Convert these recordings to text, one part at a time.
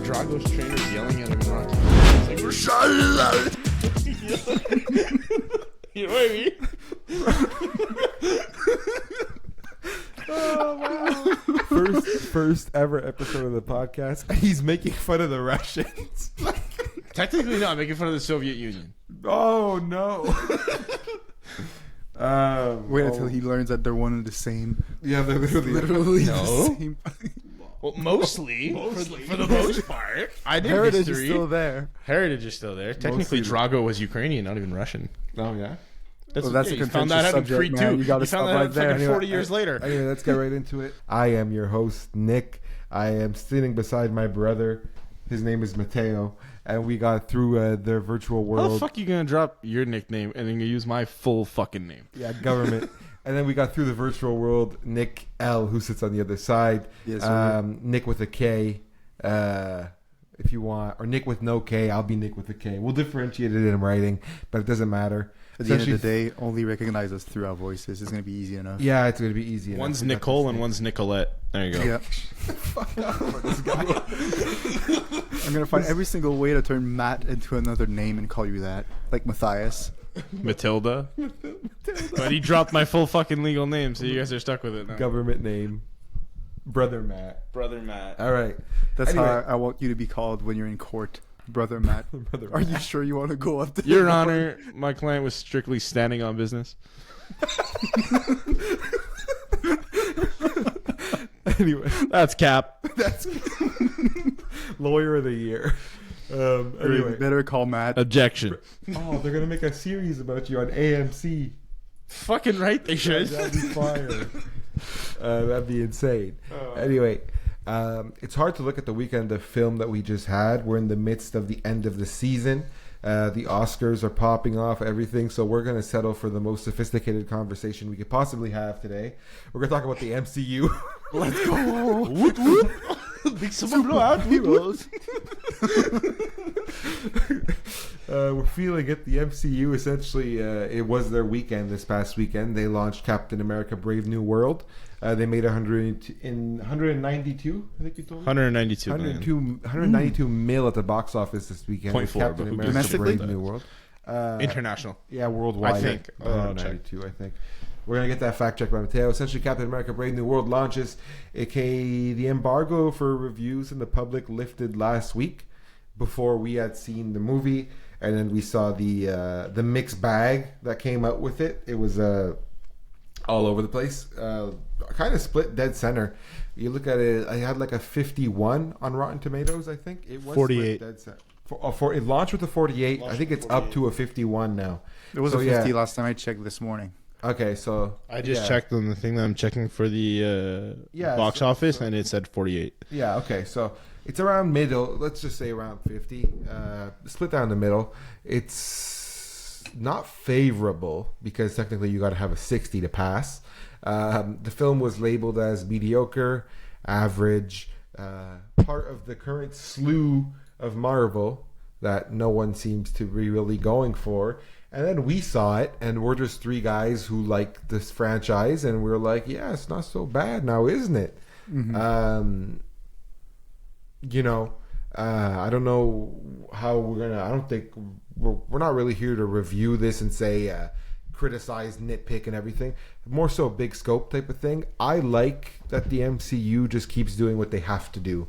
Drago's trainers yelling at him in Rocky. He's like, you know what I mean? Oh wow! First ever episode of the podcast. He's making fun of the Russians. Technically not, making fun of the Soviet Union. Oh no! Wait until he learns that they're one and the same. Yeah, they're Literally No. the same. Well, mostly. For the most part. I did Heritage history. is still there. Heritage is still there. Technically, Mostly. Drago was Ukrainian, not even Russian. Oh yeah. Well, okay. that's a You found that contentious out in subject, Creed man. 2. You gotta You stop found that right out there. fucking 40 years later. Anyway, let's get right into it. I am your host, Nick. I am sitting beside my brother. His name is Mateo, and we got through their virtual How world. the fuck you gonna drop your nickname and then you use my full fucking name? Yeah, government. And then we got through the virtual world. Nick L, who sits on the other side. Yes, sir. Nick with a K, if you want, or Nick with no K. I'll be Nick with a K. We'll differentiate it in writing, but it doesn't matter. At the end of the day, only recognize us through our voices. It's going to be easy enough. Yeah, it's going to be easy. One's Nicole and one's Nicolette. There you go. Yeah. This guy. I'm going to find every single way to turn Matt into another name and call you that. Like Matthias. Matilda. But he dropped my full fucking legal name, so you guys are stuck with it now. Government name. Brother Matt. Brother Matt. All right. That's Anyway. how I want you to be called when you're in court. Brother Matt. Brother Are Matt. you sure you want to go up there? Your Honor, my client was strictly standing on business. Anyway, That's cap. that's lawyer of the year. Anyway. Better call Matt. Objection. Oh, they're going to make a series about you on AMC. Fucking right they should. That'd be fire. That'd be insane. Anyway, it's hard to look at the weekend of film that we just had. We're in the midst of the end of the season. The Oscars are popping off, everything. So we're going to settle for the most sophisticated conversation we could possibly have today. We're going to talk about the MCU. Let's go. Whoop, whoop. Big someone blow out heroes. We're feeling it. The MCU, essentially, it was their weekend this past weekend. They launched Captain America Brave New World. They made 192, I think you told me? 192 192 mil at the box office this weekend. with 0.4, but Captain who America gives a Brave shit? New World. International. Yeah, worldwide. I think. 192, I think. We're going to get that fact checked by Mateo. Essentially, Captain America Brave New World launches, aka the embargo for reviews in the public lifted last week before we had seen the movie. And then we saw the mixed bag that came out with it. It was all over the place. Kind of split dead center. You look at it, I had like a 51 on Rotten Tomatoes, I think. It was 48. split dead center. It launched with a 48. I think it's up to a 51 now. It was So, a 50 yeah. last time I checked this morning. Okay, so I just yeah. checked on the thing that I'm checking for the Yeah, box so- office, and it said 48. Yeah, okay, so it's around middle. Let's just say around 50. Split down the middle. It's not favorable because technically you got to have a 60 to pass. The film was labeled as mediocre, average, part of the current slew of Marvel that no one seems to be really going for. And then we saw it, and we're just three guys who like this franchise, and we're like, yeah, it's not so bad now, isn't it? Mm-hmm. I don't know how we're gonna. I don't think we're not really here to review this and say criticize, nitpick, and everything. More so, big scope type of thing. I like that the MCU just keeps doing what they have to do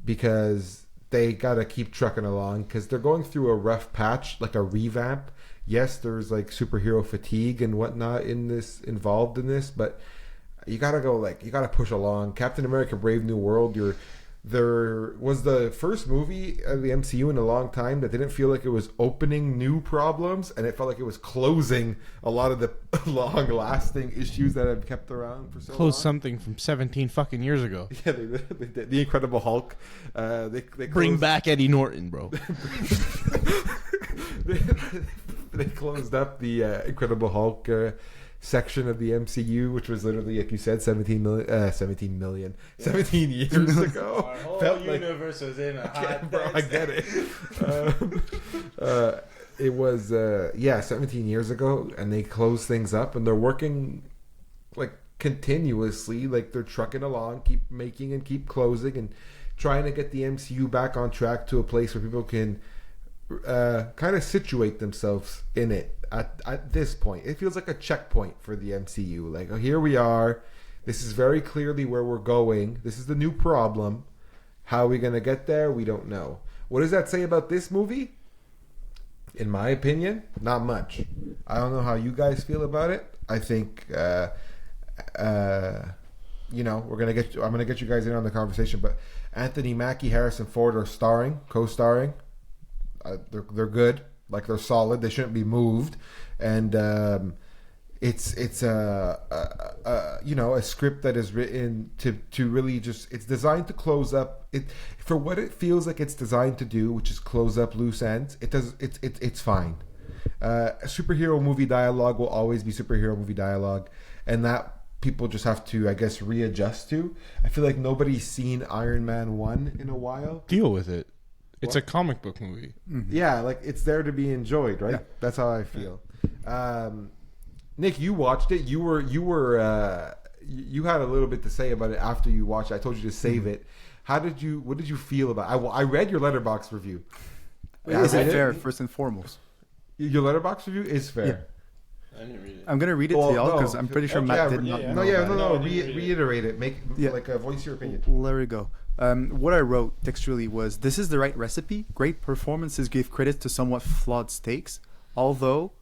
because they gotta keep trucking along because they're going through a rough patch, like a revamp. Yes, there's like superhero fatigue and whatnot involved in this, but you gotta push along. Captain America Brave New World, there was the first movie of the MCU in a long time that didn't feel like it was opening new problems, and it felt like it was closing a lot of the long-lasting issues that have kept around for so long. Close something from 17 fucking years ago. Yeah, they did. The Incredible Hulk. They Bring closed- back Eddie Norton, bro. they closed up the Incredible Hulk section of the MCU, which was literally, like you said, 17 years ago. Our whole Felt like- universe was in a hot Bro, I get it. It was 17 years ago, and they closed things up, and they're working like continuously. Like they're trucking along, keep making and keep closing, and trying to get the MCU back on track to a place where people can kind of situate themselves in it. At this point, it feels like a checkpoint for the MCU. Like, oh, here we are. This is very clearly where we're going. This is the new problem. How are we going to get there? We don't know. What does that say about this movie? In my opinion, not much. I don't know how you guys feel about it. I think, I'm going to get you guys in on the conversation, but Anthony Mackie, Harrison Ford are co-starring. They're good. Like, they're solid. They shouldn't be moved. And it's a script that is written to really just, it's designed to close up it for what it feels like it's designed to do, which is close up loose ends. It's fine. Superhero movie dialogue will always be superhero movie dialogue, and that people just have to, I guess, readjust to. I feel like nobody's seen Iron Man 1 in a while. Deal with it. It's a comic book movie. Mm-hmm. Yeah, like, it's there to be enjoyed, right? Yeah. That's how I feel. Nick, you watched it. You had a little bit to say about it after you watched it. I told you to save it. What did you feel about it? I read your Letterboxd review. Is it fair, first and foremost? Your Letterboxd review is fair. Yeah. I didn't read it. I'm going to read it to y'all because I'm pretty sure Matt did not know. Reiterate it. Voice your opinion. There we go. What I wrote textually was, this is the right recipe. Great performances give credit to somewhat flawed stakes. Although,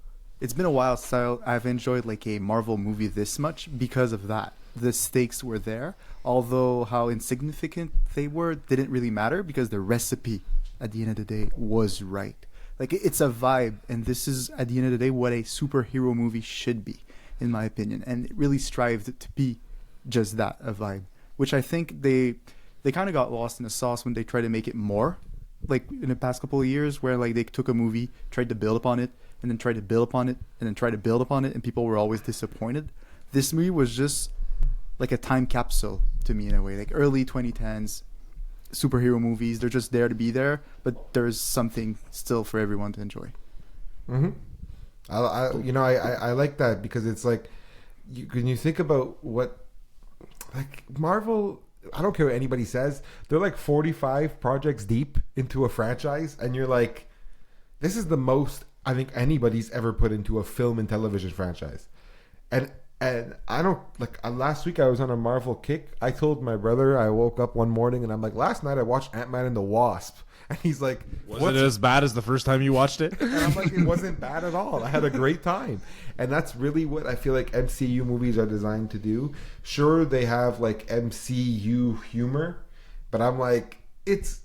it's been a while since I've enjoyed like a Marvel movie this much because of that. The stakes were there. Although how insignificant they were didn't really matter because the recipe at the end of the day was right. Like, it's a vibe, and this is at the end of the day what a superhero movie should be, in my opinion. And it really strived to be just that, a vibe, which I think they kind of got lost in the sauce when they tried to make it more, like in the past couple of years, where like they took a movie, tried to build upon it, and then tried to build upon it, and then tried to build upon it, and people were always disappointed. This movie was just like a time capsule to me in a way, like early 2010s superhero movies. They're just there to be there, but there's something still for everyone to enjoy. Mm-hmm. I like that because it's like, when you think about what, like, Marvel, I don't care what anybody says, they're like 45 projects deep into a franchise, and you're like, this is the most I think anybody's ever put into a film and television franchise. And I don't, like, last week I was on a Marvel kick. I told my brother, I woke up one morning and I'm like, last night I watched Ant-Man and the Wasp. And he's like, was it as bad as the first time you watched it? And I'm like, it wasn't bad at all. I had a great time. And that's really what I feel like MCU movies are designed to do. Sure, they have like MCU humor, but I'm like, it's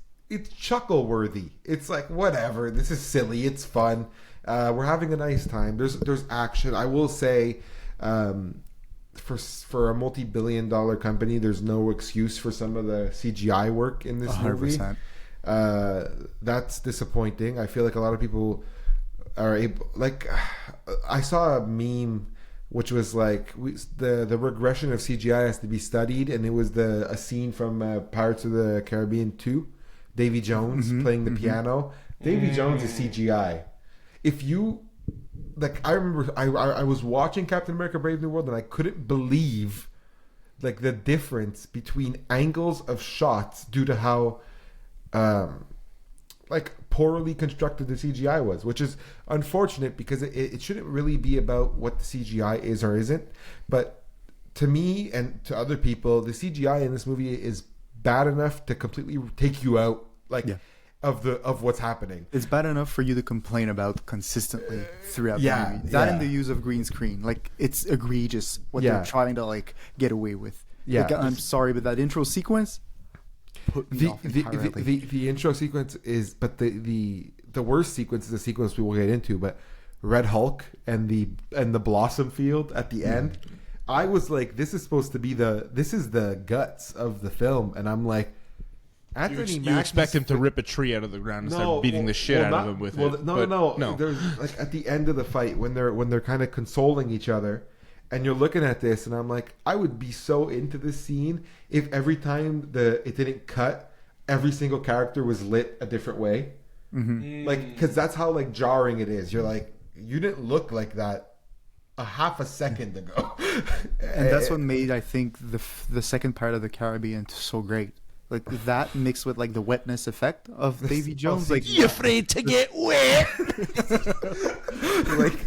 chuckle worthy. It's like, whatever, this is silly, it's fun. We're having a nice time. There's action. I will say, for a multi-billion-dollar company, there's no excuse for some of the CGI work in this 100%. Movie. That's disappointing. I feel like a lot of people are able, like, I saw a meme which was like, the regression of CGI has to be studied, and it was a scene from Pirates of the Caribbean 2, Davy Jones playing the piano. Davy Jones is CGI. If you, like, I remember I was watching Captain America Brave New World, and I couldn't believe, like, the difference between angles of shots due to how like, poorly constructed the CGI was, which is unfortunate because it shouldn't really be about what the CGI is or isn't. But to me and to other people, the CGI in this movie is bad enough to completely take you out, like, of what's happening. It's bad enough for you to complain about consistently throughout the movie. That and the use of green screen, like, it's egregious what they're trying to, like, get away with. Like, I'm sorry, but that intro sequence put me off entirely. The intro sequence is, but the worst sequence is the sequence we will get into. But Red Hulk and the Blossom Field at the end, I was like, this is supposed to be this is the guts of the film, and I'm like, you expect him to rip a tree out of the ground and start beating the shit out of him with it. No. There's, like, at the end of the fight when they're kind of consoling each other, and you're looking at this, and I'm like, I would be so into this scene if every time it didn't cut, every single character was lit a different way. Like, because that's how, like, jarring it is. You're like, you didn't look like that a half a second ago. And that's what made, I think, the second part of the Caribbean so great. Like that mixed with like the wetness effect of Davy Jones, like You afraid to get wet? like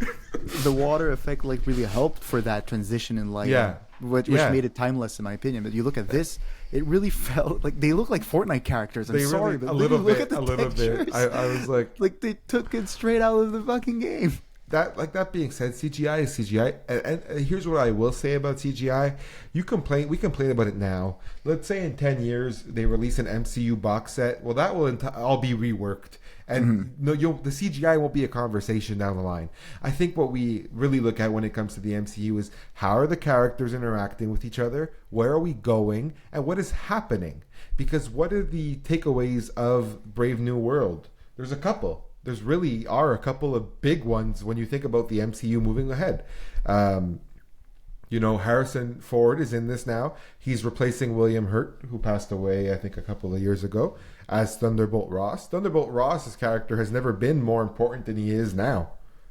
the water effect like really helped for that transition in light. Yeah. Which Yeah. made it timeless in my opinion. But you look at this, it really felt like they look like Fortnite characters. I'm They sorry, really, but a little look bit, at the a little bit. textures. I was like Like they took it straight out of the fucking game. that being said, CGI is CGI, and here's what I will say about CGI. We complain about it now. Let's say in 10 years they release an MCU box set. Well, that will all be reworked, and the CGI won't be a conversation down the line. I think what we really look at when it comes to the MCU is how are the characters interacting with each other, where are we going, and what is happening. Because what are the takeaways of Brave New World? There's a couple. There's really are a couple of big ones when you think about the MCU moving ahead. Harrison Ford is in this now. He's replacing William Hurt, who passed away, I think, a couple of years ago, as Thunderbolt Ross. Thunderbolt Ross's character has never been more important than he is now.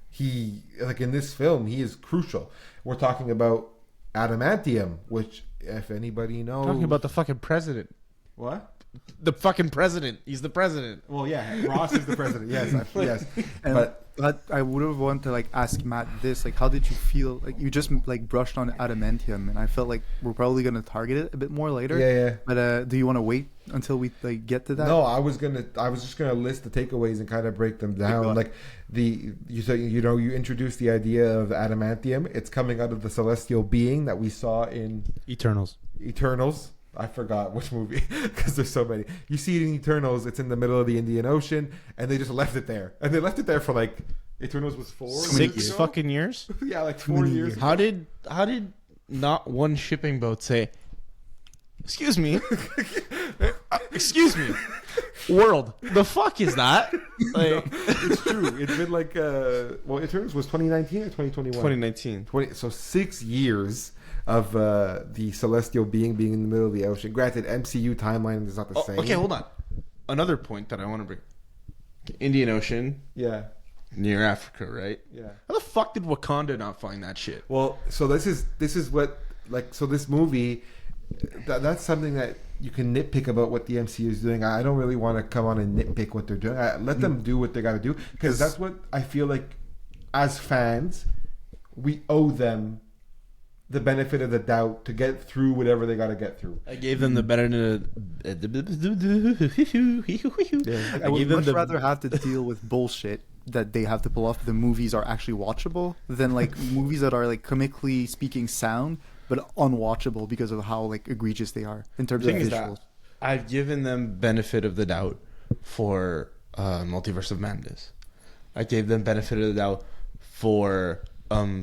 He, like in this film, he is crucial. We're talking about adamantium, which, if anybody knows... Talking about the fucking president. What? The fucking president. He's the president. Well, yeah, Ross is the president. Yes, yes. And but I would have wanted to like ask Matt this, like, how did you feel? Like you just like brushed on adamantium, and I felt like we're probably gonna target it a bit more later. Yeah. But do you want to wait until we like get to that? No, I was just gonna list the takeaways and kind of break them down. Like you introduced the idea of adamantium. It's coming out of the celestial being that we saw in Eternals. I forgot which movie because there's so many. You see it in Eternals. It's in the middle of the Indian Ocean, and they just left it there. And they left it there for like Eternals was 6 fucking years. Yeah, like 4 years. How did not one shipping boat say, "Excuse me, excuse me, world"? The fuck is that? Like, It's true. It's been like Eternals was 2019 or 2021. 2019. 6 years of the celestial being in the middle of the ocean. Granted, MCU timeline is not the same. Okay, hold on. Another point that I want to bring: Indian Ocean, Yeah, near Africa, right? yeah. How the fuck did Wakanda not find that shit? Well, so this is what this movie. That's something that you can nitpick about what the MCU is doing. I don't really want to come on and nitpick what they're doing. Let them do what they got to do, because that's what I feel like as fans we owe them the benefit of the doubt to get through whatever they got to get through. I gave them the better. I would much rather have to deal with bullshit that they have to pull off. The movies are actually watchable than like movies that are like comically speaking sound but unwatchable because of how like egregious they are in terms of visuals. I've given them benefit of the doubt for Multiverse of Madness. I gave them benefit of the doubt for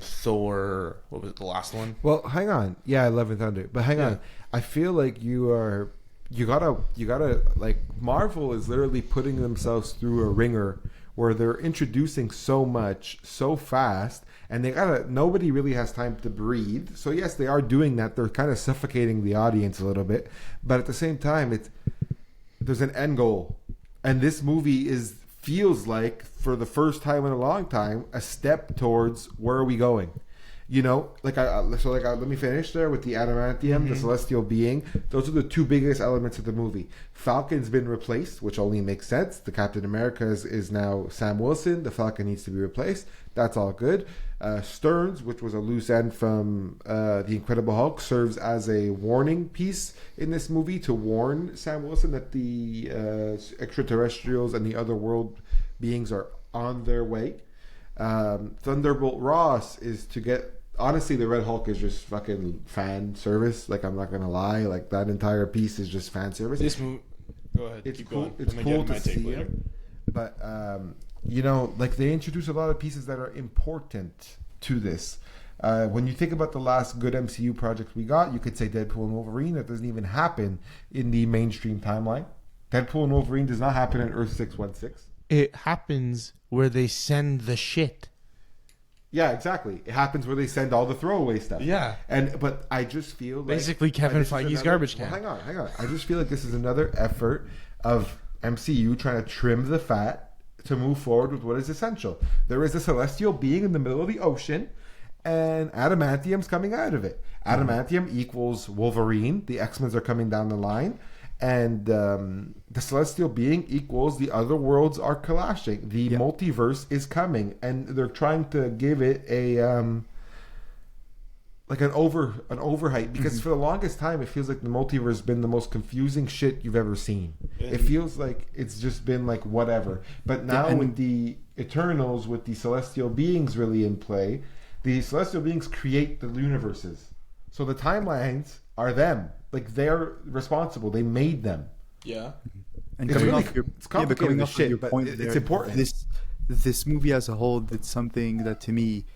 Thor. What was it, the last one? Well, hang on. Yeah, Love and Thunder. But hang on. I feel like you gotta like Marvel is literally putting themselves through a ringer where they're introducing so much so fast, and nobody really has time to breathe. So yes, they are doing that. They're kind of suffocating the audience a little bit, but at the same time, there's an end goal, and this movie feels like, for the first time in a long time, a step towards where are we going. Let me finish there with the adamantium, the celestial being. Those are the two biggest elements of the movie. Falcon's been replaced, which only makes sense. The Captain America is now Sam Wilson. The Falcon needs to be replaced. That's all good. Stearns, which was a loose end from the Incredible Hulk, serves as a warning piece in this movie to warn Sam Wilson that the extraterrestrials and the other world beings are on their way. Thunderbolt Ross is to get... Honestly, the Red Hulk is just fucking fan service. Like, I'm not gonna lie. Like, that entire piece is just fan service. This movie... Go ahead. It's keep cool. going. It's cool to see him. But, like, they introduce a lot of pieces that are important to this. When you think about the last good MCU project we got, you could say Deadpool and Wolverine. That doesn't even happen in the mainstream timeline. Deadpool and Wolverine does not happen in Earth 616. It happens where they send the shit. Yeah, exactly. It happens where they send all the throwaway stuff. Yeah. But I just feel like... Basically Kevin Feige's garbage can. Well, hang on. I just feel like this is another effort of MCU trying to trim the fat to move forward with what is essential. There is a celestial being in the middle of the ocean, and adamantium's coming out of it. Adamantium equals Wolverine. The X-Men are coming down the line. And the celestial being equals the other worlds are clashing. The multiverse is coming, and they're trying to give it a like an overhype, because for the longest time it feels like the multiverse has been the most confusing shit you've ever seen. It feels like it's just been like whatever. But now with the Eternals, with the celestial beings really in play, the celestial beings create the universes. So the timelines are them. Like, they're responsible. They made them. Yeah. And It's coming really off your, it's complicated as shit, but point it's there, important. This movie as a whole did something that, to me,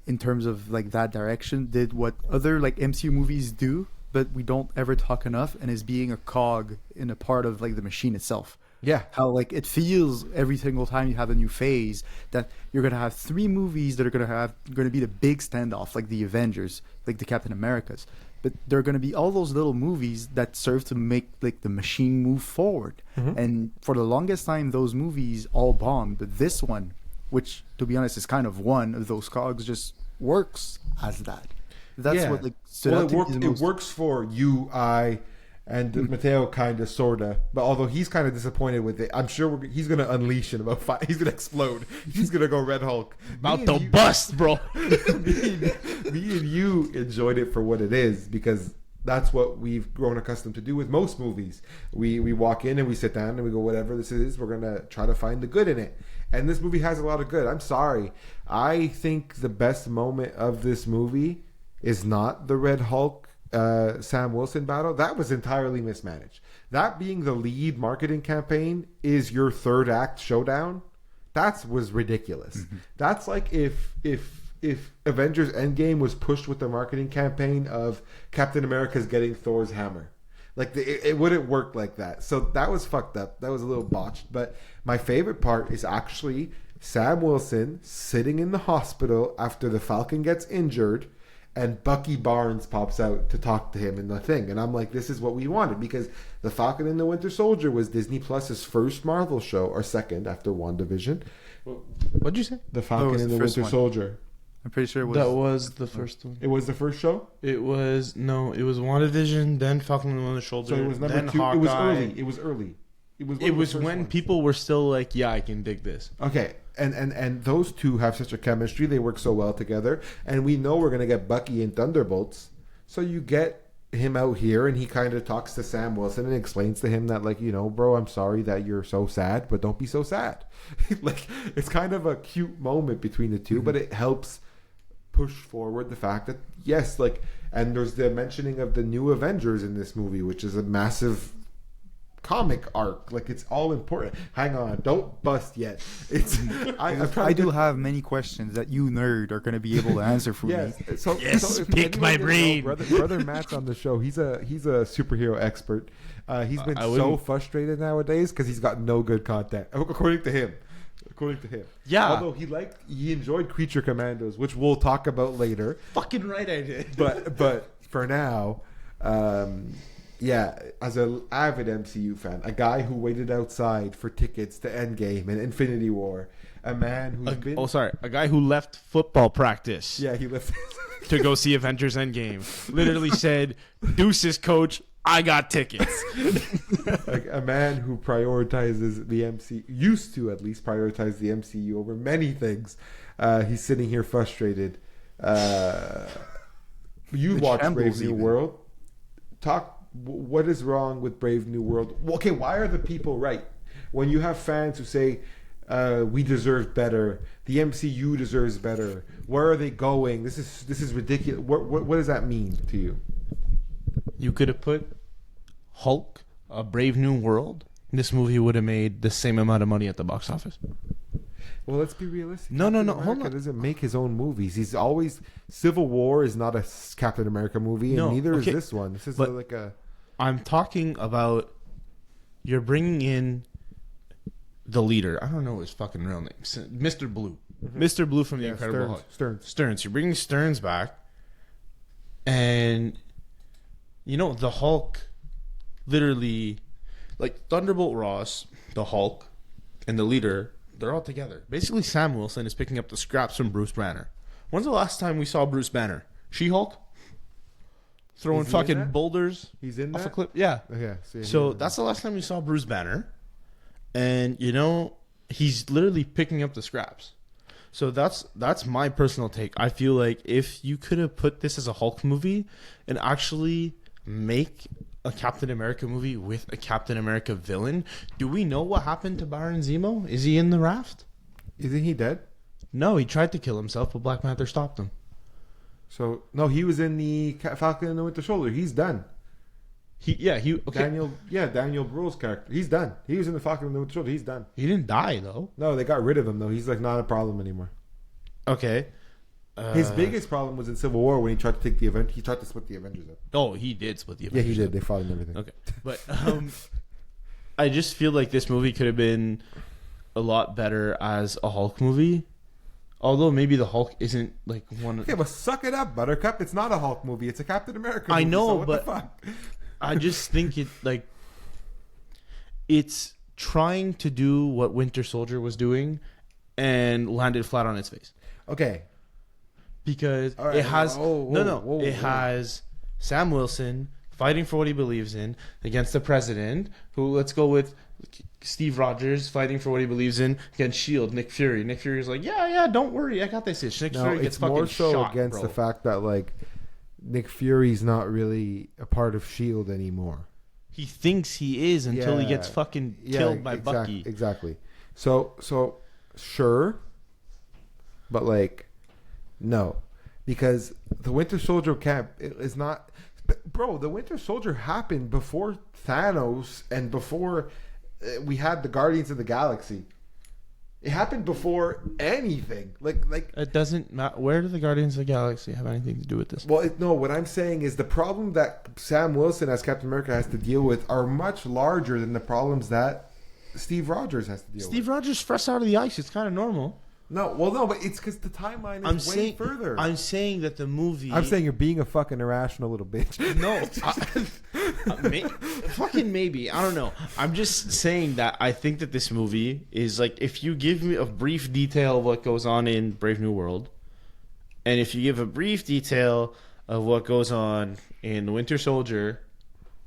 in terms of like that direction, did what other like MCU movies do, but we don't ever talk enough, and is being a cog in a part of like the machine itself. Yeah. How like it feels every single time you have a new phase that you're gonna have 3 movies that are gonna be the big standoff, like the Avengers, like the Captain Americas. But there are going to be all those little movies that serve to make like the machine move forward. And for the longest time, those movies all bombed. But this one, which to be honest is kind of one of those cogs, just works as that. That's what like stood out to me the most. It works for you, I, and Mateo kind of, sort of. But although he's kind of disappointed with it, I'm sure he's going to unleash in about 5. He's going to explode. He's going to go Red Hulk. About to bust, bro. Me and you enjoyed it for what it is, because that's what we've grown accustomed to do with most movies. We walk in and we sit down and we go, whatever this is, we're going to try to find the good in it. And this movie has a lot of good. I'm sorry. I think the best moment of this movie is not the Red Hulk Sam Wilson battle. That was entirely mismanaged. That being the lead marketing campaign is your third act showdown. That was ridiculous. That's like if Avengers Endgame was pushed with the marketing campaign of Captain America's getting Thor's hammer. Like it wouldn't work like that. So that was fucked up. That was a little botched. But my favorite part is actually Sam Wilson sitting in the hospital after the Falcon gets injured, and Bucky Barnes pops out to talk to him in the thing. And I'm like, this is what we wanted, because The Falcon and the Winter Soldier was Disney Plus's first Marvel show, or second after WandaVision. What'd you say? The Falcon and the Winter Soldier. I'm pretty sure it was. That was the first one. It was the first show? It was WandaVision, then Falcon and the Winter Soldier, So it was number then 2. Hawkeye. It was early. It was when people were still like, yeah, I can dig this. Okay, and those two have such a chemistry. They work so well together. And we know we're going to get Bucky in Thunderbolts. So you get him out here, and he kind of talks to Sam Wilson and explains to him that, like, you know, bro, I'm sorry that you're so sad, but don't be so sad. Like, it's kind of a cute moment between the two, but it helps push forward the fact that, yes, like, and there's the mentioning of the new Avengers in this movie, which is a massive comic arc. Like, it's all important. Hang on, don't bust yet. It's I do have many questions that you nerd are going to be able to answer for me. So if pick my brain. Brother Matt's on the show. He's a superhero expert. He's been so frustrated nowadays because he's got no good content, according to him. Yeah. Although he enjoyed Creature Commandos, which we'll talk about later. Fucking right, I did. But for now, yeah, as an avid MCU fan, a guy who waited outside for tickets to Endgame and Infinity War, a man who's a guy who left football practice. Yeah, he left to go see Avengers Endgame. Literally said, "Deuces, coach. I got tickets." Like a man who prioritizes the MCU, used to at least prioritize the MCU over many things. He's sitting here frustrated. You watched Brave New World. What is wrong with Brave New World? Okay, why are the people right? When you have fans who say, we deserve better, the MCU deserves better, where are they going? This is ridiculous. What does that mean to you? You could have put Hulk, A Brave New World. This movie would have made the same amount of money at the box office. Well, let's be realistic. No. Hold on. Doesn't make his own movies. He's always Civil War is not a Captain America movie, and neither is this one. This is like a. I'm talking about you're bringing in the leader. I don't know his fucking real name. Mr. Blue. Mm-hmm. Mr. Blue from the Incredible Hulk. Stearns. You're bringing Stearns back, and you know the Hulk. Literally, like Thunderbolt Ross, the Hulk, and the leader. They're all together. Basically, Sam Wilson is picking up the scraps from Bruce Banner. When's the last time we saw Bruce Banner? She-Hulk? Throwing fucking boulders He's in off that? a cliff? Yeah. Okay. So that's the last time we saw Bruce Banner. And, you know, he's literally picking up the scraps. So that's my personal take. I feel like if you could have put this as a Hulk movie and actually make a Captain America movie with a Captain America villain, do we know what happened to Baron Zemo? Is he in the raft? Isn't he dead? No, he tried to kill himself, but Black Panther stopped him. So no, he was in the Falcon and the Winter Soldier. He's done. Okay. Daniel Bruhl's character. He's done. He was in the Falcon and the Winter Soldier. He's done. He didn't die though. No, they got rid of him though. He's like not a problem anymore. Okay. His biggest problem was in Civil War when he tried to take the event. He tried to split the Avengers up. Oh, he did split the Yeah, Avengers. he did. They fought and everything. Okay, but I just feel like this movie could have been a lot better as a Hulk movie. Although maybe the Hulk isn't like one. Yeah, but suck it up, Buttercup. It's not a Hulk movie. It's a Captain America movie. I know, so what but the fuck? I just think it's trying to do what Winter Soldier was doing and landed flat on its face. Okay. Because Right, it has whoa. has Sam Wilson fighting for what he believes in against the president, who, let's go with Steve Rogers fighting for what he believes in against Shield, Nick Fury. Nick Fury's like, yeah, don't worry, I got this. Nick Fury gets it's fucking more so shot, against bro. the fact that like Nick Fury's not really a part of Shield anymore. He thinks he is until he gets fucking killed by Bucky. Exactly. So sure, but like no, because the Winter Soldier camp is not. Bro, the Winter Soldier happened before Thanos and before we had the Guardians of the Galaxy. It happened before anything. Like It doesn't matter. Where do the Guardians of the Galaxy have anything to do with this? Well, no, what I'm saying is the problem that Sam Wilson as Captain America has to deal with are much larger than the problems that Steve Rogers has to deal with. Steve Rogers fresh out of the ice. It's kind of normal. No, but it's because the timeline is way further. I'm saying that the movie... I'm saying you're being a fucking irrational little bitch. No. Fucking maybe. I don't know. I'm just saying that I think that this movie is like, if you give me a brief detail of what goes on in Brave New World, and if you give a brief detail of what goes on in The Winter Soldier,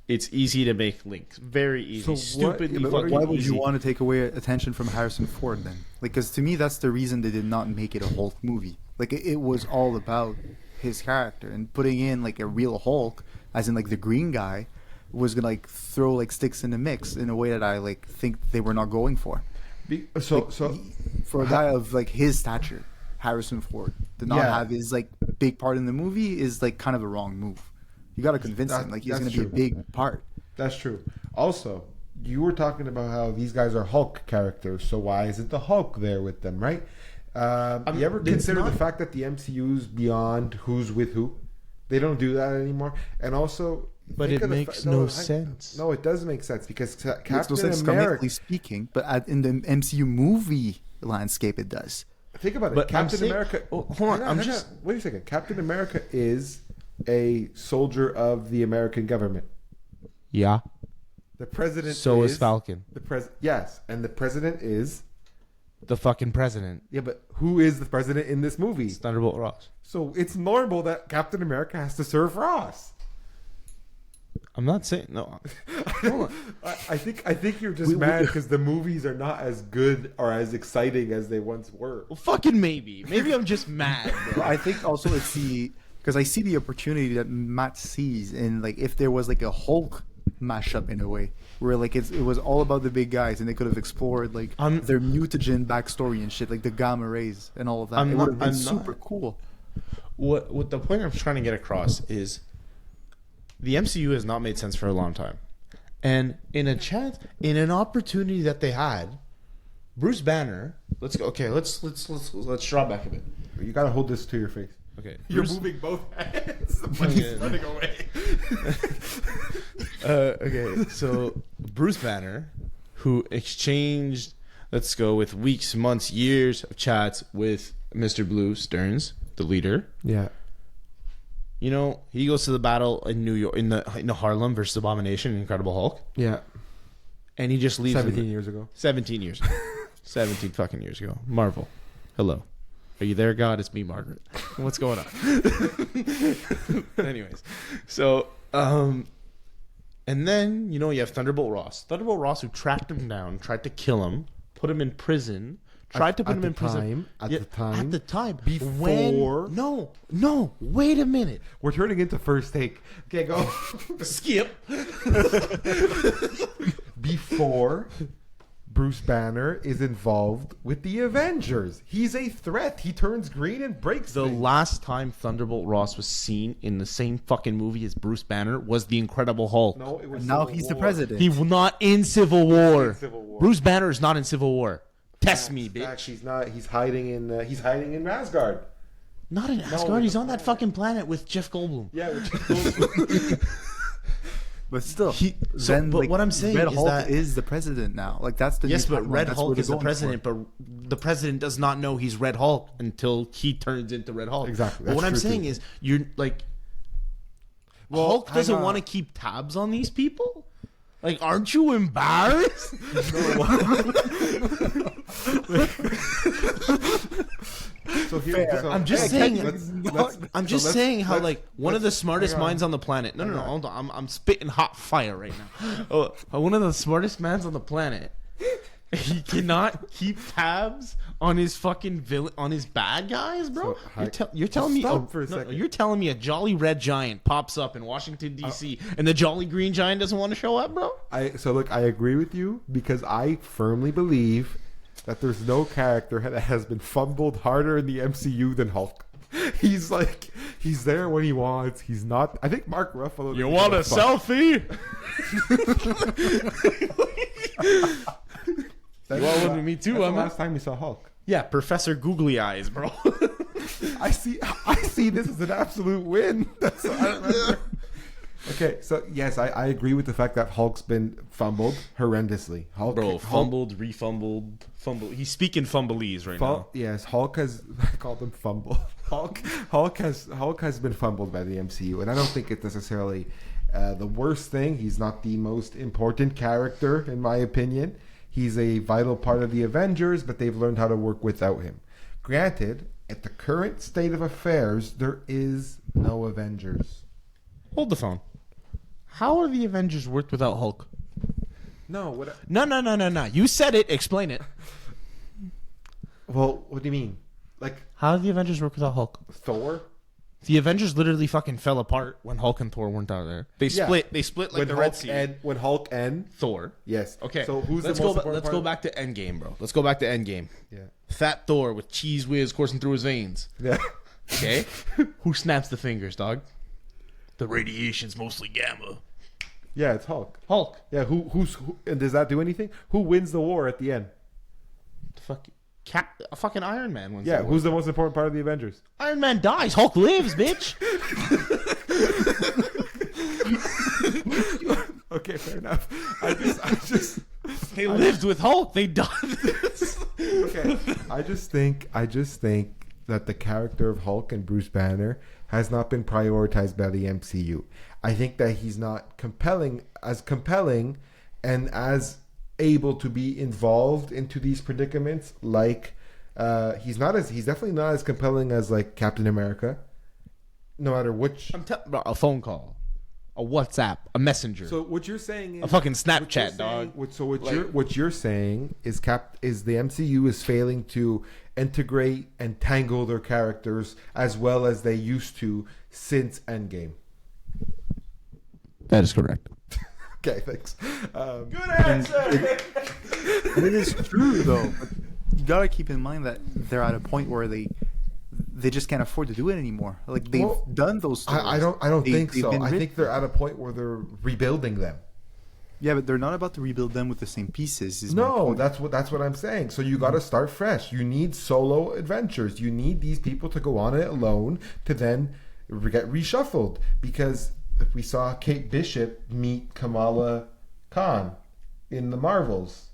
it's easy to make links. Very easy. Stupidly fucking why would easy. you want to take away attention from Harrison Ford then? Like, because to me, that's the reason they did not make it a Hulk movie. Like, it was all about his character, and putting in like a real Hulk, as in like the green guy, was gonna like throw like sticks in the mix in a way that I like think they were not going for. For a guy of like his stature, Harrison Ford to not have his like big part in the movie is like kind of a wrong move. You got to convince him like he's going to be a big part. That's true. Also, you were talking about how these guys are Hulk characters, so why isn't the Hulk there with them, right? You ever consider the fact that the MCU's beyond who's with who? They don't do that anymore. And also... But it makes no sense. No, it does make sense because Captain no sense America... speaking, but in the MCU movie landscape it does. Think about it. But Captain America... Oh, hold on. Wait a second. Captain America is a soldier of the American government. Yeah. The president So is Falcon. Yes, and the president is... The fucking president. Yeah, but who is the president in this movie? It's Thunderbolt Ross. So it's normal that Captain America has to serve Ross. I'm not saying... No. Hold on. I think you're just mad because the movies are not as good or as exciting as they once were. Well, fucking maybe. Maybe I'm just mad, bro. I think also it's because I see the opportunity that Matt sees in like if there was like a Hulk mashup in a way where like it was all about the big guys and they could have explored like their mutagen backstory and shit, like the gamma rays and all of that. It would have been super cool. What the point I'm trying to get across is the MCU has not made sense for a long time, and in an opportunity that they had, Bruce Banner. Let's go. Okay, let's draw back a bit. You gotta hold this to your face. Okay, You're moving both hands. The money's running away. Okay, so Bruce Banner, who exchanged, let's go with weeks, months, years of chats with Mr. Blue Stearns, the leader. Yeah. You know, he goes to the battle in New York, in the Harlem versus Abomination, Incredible Hulk. Yeah. And he just leaves. 17 years ago. 17 years. 17 fucking years ago. Marvel. Hello. Are you there, God? It's me, Margaret. What's going on? Anyways, so and then you have Thunderbolt Ross. Thunderbolt Ross, who tracked him down, tried to kill him, put him in prison. Tried to put him in prison. At the time. Before. No. Wait a minute. We're turning into first take. Okay, go. Skip. Before Bruce Banner is involved with the Avengers. He's a threat. He turns green and breaks The things. last time Thunderbolt Ross was seen in the same fucking movie as Bruce Banner was The Incredible Hulk. No, it was Now Civil he's War. the president. He's not in Civil War. Civil War. Bruce Banner is not in Civil War. Test me, bitch. Facts, he's not. He's hiding in Asgard. Not in Asgard. He's on that fucking planet with Jeff Goldblum. Yeah, But still, what I'm saying Red is Hulk that is the president now. Like that's the yes, new but timeline. Red That's Hulk what is the they're going president, for. but the president does not know he's Red Hulk until he turns into Red Hulk. Exactly. But what That's I'm true, saying too. is, you're like, Well, Hulk doesn't hang on. want to keep tabs on these people. Like, aren't you embarrassed? So here, I'm just saying. I'm just let's- saying how let's- like one of the smartest hang on. minds on the planet. No, hold on. I'm spitting hot fire right now. One of the smartest minds on the planet. He cannot keep tabs on his fucking villain, on his bad guys, bro. You're telling me. Stop for a second. You're telling me a jolly red giant pops up in Washington D.C. and the jolly green giant doesn't want to show up, bro. I agree with you because I firmly believe that there's no character that has been fumbled harder in the MCU than Hulk. He's there when he wants. He's not. I think Mark Ruffalo. You want a selfie? You want one with me too? That's I'm the last time we saw Hulk. Yeah, Professor Googly Eyes, bro. I see this as an absolute win. That's what I remember. Okay, so yes, I agree with the fact that Hulk's been fumbled horrendously. Fumbled, refumbled, fumbled. He's speaking fumbleese right now. Yes, Hulk has. I called him fumble. Hulk has been fumbled by the MCU, and I don't think it's necessarily the worst thing. He's not the most important character, in my opinion. He's a vital part of the Avengers, but they've learned how to work without him. Granted, at the current state of affairs, there is no Avengers. Hold the phone. How are the Avengers worked without Hulk? No. No. You said it. Explain it. Well, what do you mean? Like How do the Avengers work without Hulk? Thor? The Avengers literally fucking fell apart when Hulk and Thor weren't out there. They split. They split like when the Hulk Red Sea. when Hulk and Thor. yes. Okay. So who's let's the most important Let's part go of- back to Endgame, bro. Let's go back to Endgame. Yeah. Fat Thor with cheese whiz coursing through his veins. Yeah. Okay. Who snaps the fingers, dog? The radiation's mostly gamma. Yeah, it's Hulk. Hulk. Yeah, who and does that do anything? Who wins the war at the end? A fucking Iron Man wins. Yeah, that war. who's the most important part of the Avengers? Iron Man dies. Hulk lives, bitch. Okay, fair enough. I just They lived with Hulk. They died. okay. I just think that the character of Hulk and Bruce Banner has not been prioritized by the MCU. I think that he's not compelling and as able to be involved into these predicaments like he's definitely not as compelling as like Captain America, no matter which. A phone call, a WhatsApp, a messenger. So what you're saying is a fucking Snapchat, dog. What you're saying is the MCU is failing to integrate and tangle their characters as well as they used to since Endgame. That is correct. Okay, thanks. Good answer. It is true though. But you gotta keep in mind that they're at a point where they just can't afford to do it anymore. Like they've done those stories. I don't think so. been I think they're at a point where they're rebuilding them. Yeah, but they're not about to rebuild them with the same pieces. is my No, point. that's what I'm saying. So you got to start fresh. You need solo adventures. You need these people to go on it alone to then get reshuffled. Because if we saw Kate Bishop meet Kamala Khan in the Marvels,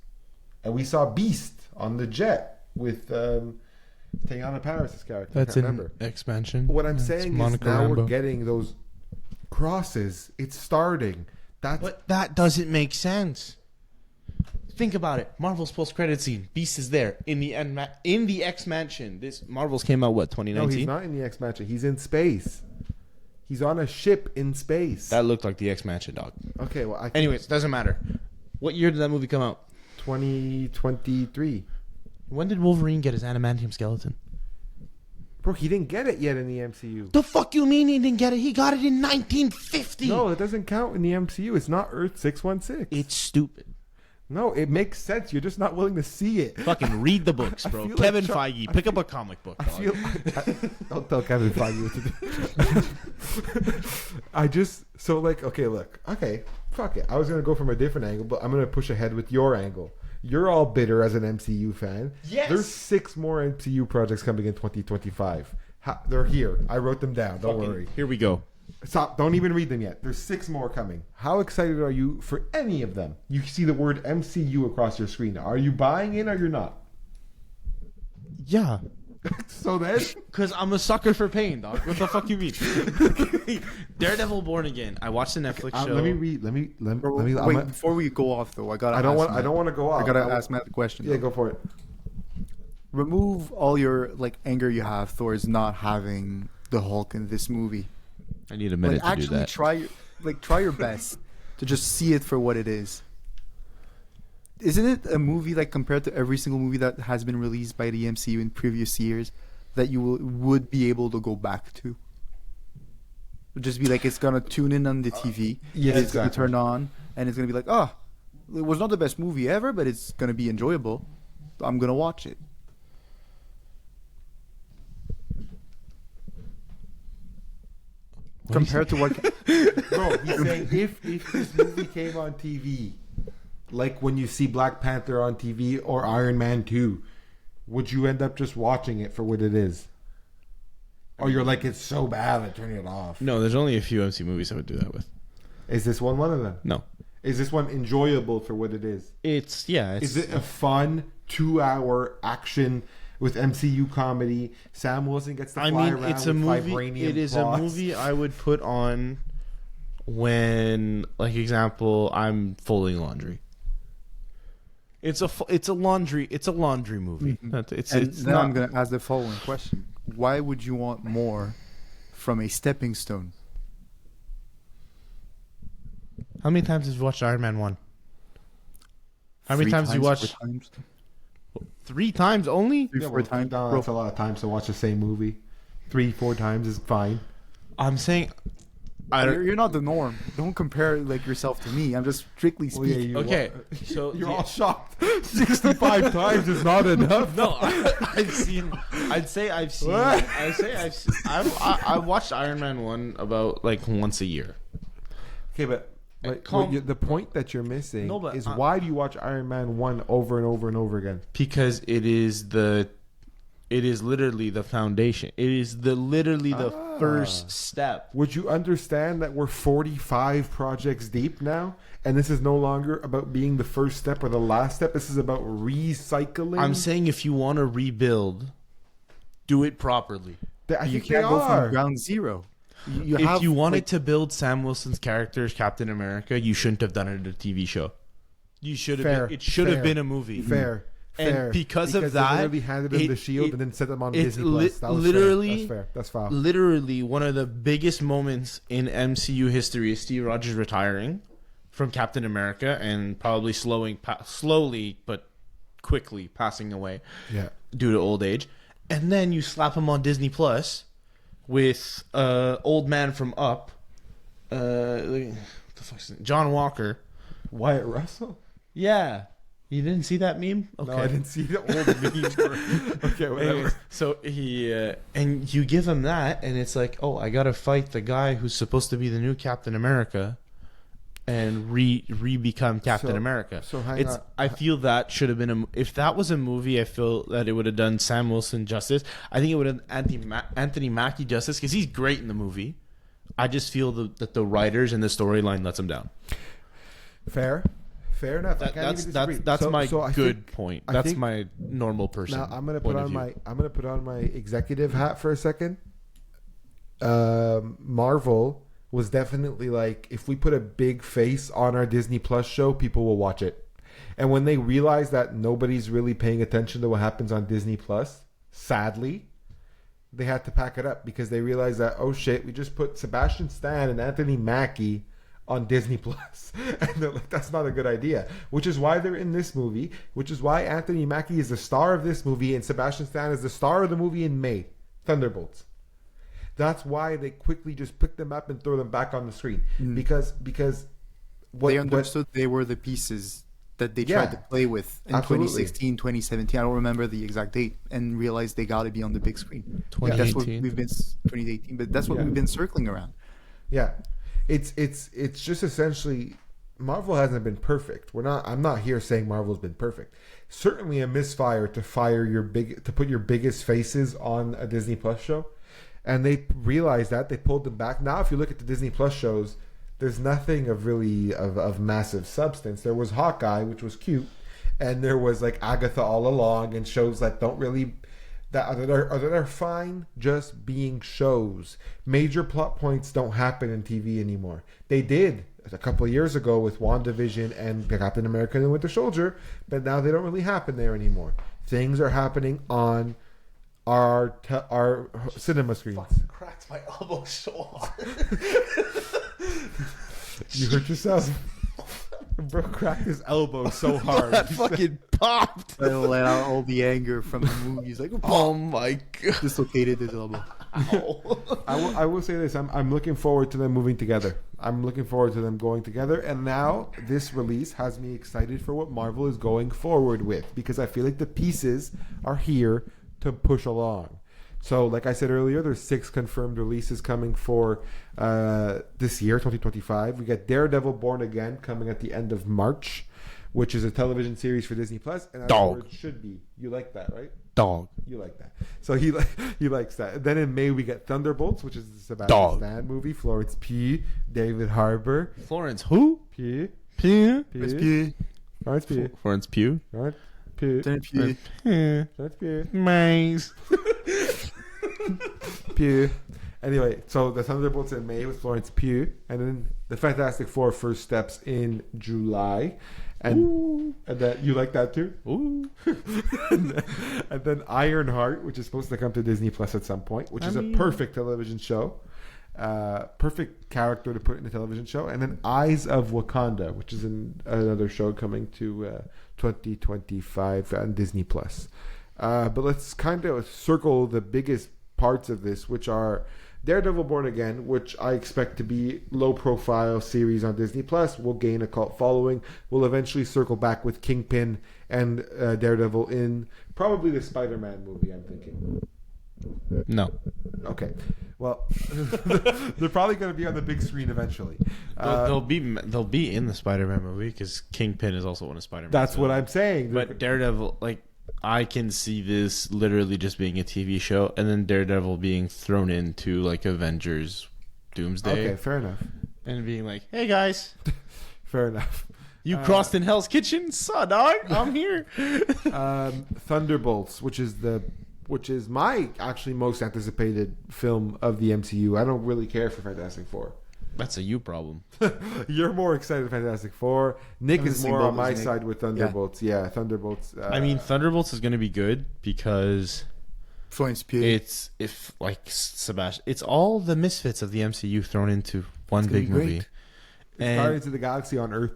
and we saw Beast on the jet with Teyana Paris' character. That's I can't an remember. expansion. What I'm That's saying is Monica now Rambeau. we're getting those crosses. It's starting. But that doesn't make sense. Think about it. Marvel's post-credit scene. Beast is there in the X Mansion. This Marvel's came out what 2019. No, he's not in the X Mansion. He's in space. He's on a ship in space. That looked like the X Mansion, dog. Okay, well, anyways, doesn't matter. What year did that movie come out? 2023. When did Wolverine get his adamantium skeleton? Bro, he didn't get it yet in the MCU. The fuck you mean he didn't get it? He got it in 1950. No, it doesn't count in the MCU. It's not Earth 616. It's stupid. No, it makes sense. You're just not willing to see it. Fucking read the books, bro. Kevin Feige, pick up a comic book. Dog. Don't tell Kevin Feige what to do. Okay, fuck it. I was gonna go from a different angle, but I'm gonna push ahead with your angle. You're all bitter as an MCU fan. Yes. There's 6 more MCU projects coming in 2025. They're here. I wrote them down. Don't worry. Here we go. Stop. Don't even read them yet. There's 6 more coming. How excited are you for any of them? You see the word MCU across your screen. Are you buying in or you're not? Yeah. So then? Because I'm a sucker for pain, dog. What the fuck you mean? Daredevil Born Again. I watched the Netflix show. Let me read. Let me. Wait, before we go off though, I don't want to go off. I gotta ask Matt the question. Yeah, though. go for it. Remove all your anger you have towards not having the Hulk in this movie. I need a minute to do that. Try your best to just see it for what it is. Isn't it a movie compared to every single movie that has been released by the MCU in previous years that you would be able to go back to? It'd just be it's gonna tune in on the TV, it's gonna turn on, and it's gonna be it was not the best movie ever, but it's gonna be enjoyable. I'm gonna watch it. Compared to what, bro? He's saying if this movie came on TV, like when you see Black Panther on TV or Iron Man 2, would you end up just watching it for what it is? Or you're it's so bad I'm turning it off? No, there's only a few MC movies I would do that with. Is this one of them? No. Is this one enjoyable for what it is? Is it a fun 2-hour action with MCU comedy? Sam Wilson gets to fly around it's a with movie. vibranium It is claws. a movie I would put on when, example, I'm folding laundry. It's a laundry movie. Mm-hmm. I'm gonna ask the following question: why would you want more from a stepping stone? How many times have you watched Iron Man 1? How many times have you watched? 3 times only? 3-4 times. That's a lot of times to watch the same movie. 3-4 times is fine. I'm saying, you're not the norm. Don't compare yourself to me. I'm just strictly speaking. So you're all shocked. 65 times is not enough. No, I've watched Iron Man 1 about once a year. Okay, but the point that you're missing is why do you watch Iron Man 1 over and over and over again? Because it is literally the foundation. It is literally the first step. Would you understand that we're 45 projects deep now, and this is no longer about being the first step or the last step? This is about recycling. I'm saying if you want to rebuild, do it properly. You can't go from ground zero. If you wanted to build Sam Wilson's character as Captain America, you shouldn't have done it in a TV show. You should have. It should have been a movie. Fair. And because of that, they literally handed him the shield and then set them on Disney Plus. That was literally fair. That's foul. Literally, one of the biggest moments in MCU history is Steve Rogers retiring from Captain America and probably slowly but quickly passing away due to old age. And then you slap him on Disney Plus with old man from Up, what the fuck's his name? John Walker, Wyatt Russell. Yeah. You didn't see that meme? Okay. No, I didn't see the old memes. Okay, whatever. Anyways, so he and you give him that, and it's I gotta fight the guy who's supposed to be the new Captain America, and become Captain America. So hang on. I feel that should have been if that was a movie, I feel that it would have done Sam Wilson justice. I think it would have Anthony Mackie justice because he's great in the movie. I just feel that the writers and the storyline lets him down. Fair enough. That's my good point. That's my normal person. Now I'm gonna put on my executive hat for a second. Marvel was definitely if we put a big face on our Disney Plus show, people will watch it. And when they realize that nobody's really paying attention to what happens on Disney Plus, sadly, they had to pack it up because they realized that, oh shit, we just put Sebastian Stan and Anthony Mackie on Disney Plus. And they're like, that's not a good idea. Which is why they're in this movie, which is why Anthony Mackie is the star of this movie and Sebastian Stan is the star of the movie in May, Thunderbolts. That's why they quickly just pick them up and throw them back on the screen. Because they understood they were the pieces that they tried to play with in 2016, 2017. I don't remember the exact date, and realized they got to be on the big screen. 2018. That's what we've been 2018, but that's what we've been circling around. Yeah, it's just essentially Marvel hasn't been perfect. I'm not here saying Marvel's been perfect. Certainly a misfire to put your biggest faces on a Disney Plus show, and they realized that they pulled them back. Now, if you look at the Disney Plus shows, there's nothing of massive substance. There was Hawkeye, which was cute, and there was like Agatha All Along, and shows that don't really that are fine just being shows. Major plot points don't happen in TV anymore. They did a couple of years ago with WandaVision and Captain America and the Winter Soldier, but now they don't really happen there anymore. Things are happening on our cinema screens. Fucking cracked my elbow so hard. You hurt yourself. Bro cracked his elbow so hard. That fucking popped. I let out all the anger from the movies. Like, oh my god. Dislocated his elbow. I will say this. I'm looking forward to them moving together. I'm looking forward to them going together. And now this release has me excited for what Marvel is going forward with, because I feel like the pieces are here to push along. So, like I said earlier, there's 6 confirmed releases coming for this year, 2025. We got Daredevil Born Again coming at the end of March, which is a television series for Disney Plus, and it should be. You like that, right? Dog. You like that. So he likes that. Then in May we get Thunderbolts, which is the Sebastian Stan movie. Florence Pugh, David Harbour. Florence who? Pugh. Pugh. Florence Pugh. Florence Pugh. Florence Pugh. Florence Pugh. Nice. Pugh. Anyway, so the Thunderbolts in May with Florence Pugh, and then the Fantastic Four First Steps in July, and that you like that too. Ooh. and then Ironheart, which is supposed to come to Disney Plus at some point, which is a perfect television show, perfect character to put in a television show, and then Eyes of Wakanda, which is another show coming to 2025 on Disney Plus. But let's kind of circle the biggest parts of this, which are Daredevil Born Again, which I expect to be low-profile series on Disney Plus, will gain a cult following. We'll eventually circle back with Kingpin and Daredevil in probably the Spider-Man movie, I'm thinking. No. Okay. Well, they're probably going to be on the big screen eventually. They'll be in the Spider-Man movie because Kingpin is also one of Spider-Man. That's what I'm saying. But Daredevil, like, I can see this literally just being a TV show, and then Daredevil being thrown into like Avengers Doomsday. Okay, fair enough. And being like, "Hey guys, fair enough. You crossed in Hell's Kitchen, saw dog. I'm here." Thunderbolts, which is my actually most anticipated film of the MCU. I don't really care for Fantastic Four. That's a you problem. You're more excited for Fantastic Four. Nick is more on my side with Thunderbolts. Yeah, Thunderbolts. I mean, Thunderbolts is going to be good because Florence Pugh. It's Sebastian. It's all the misfits of the MCU thrown into one big movie. And Guardians of the Galaxy on Earth.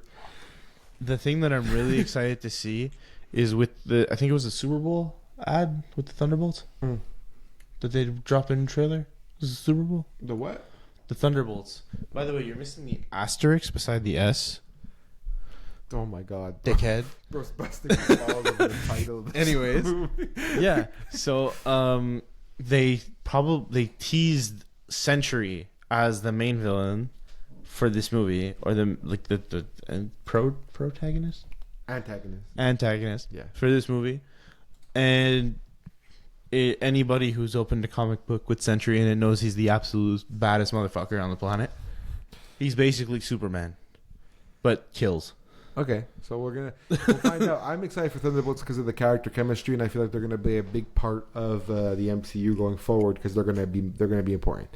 The thing that I'm really excited to see is with I think it was the Super Bowl ad with the Thunderbolts that they dropped in the trailer. Was it the Super Bowl? The what? The Thunderbolts. By the way, you're missing the asterisk beside the S. Oh my god. Dickhead. Bro's busting balls of the title. Anyways. Yeah. So they teased Sentry as the main villain for this movie, or the protagonist? Antagonist. Yeah. For this movie. And anybody who's opened a comic book with Sentry in it knows he's the absolute baddest motherfucker on the planet. He's basically Superman, but kills. Okay, so we'll find out. I'm excited for Thunderbolts because of the character chemistry, and I feel like they're going to be a big part of the MCU going forward because they're going to be important.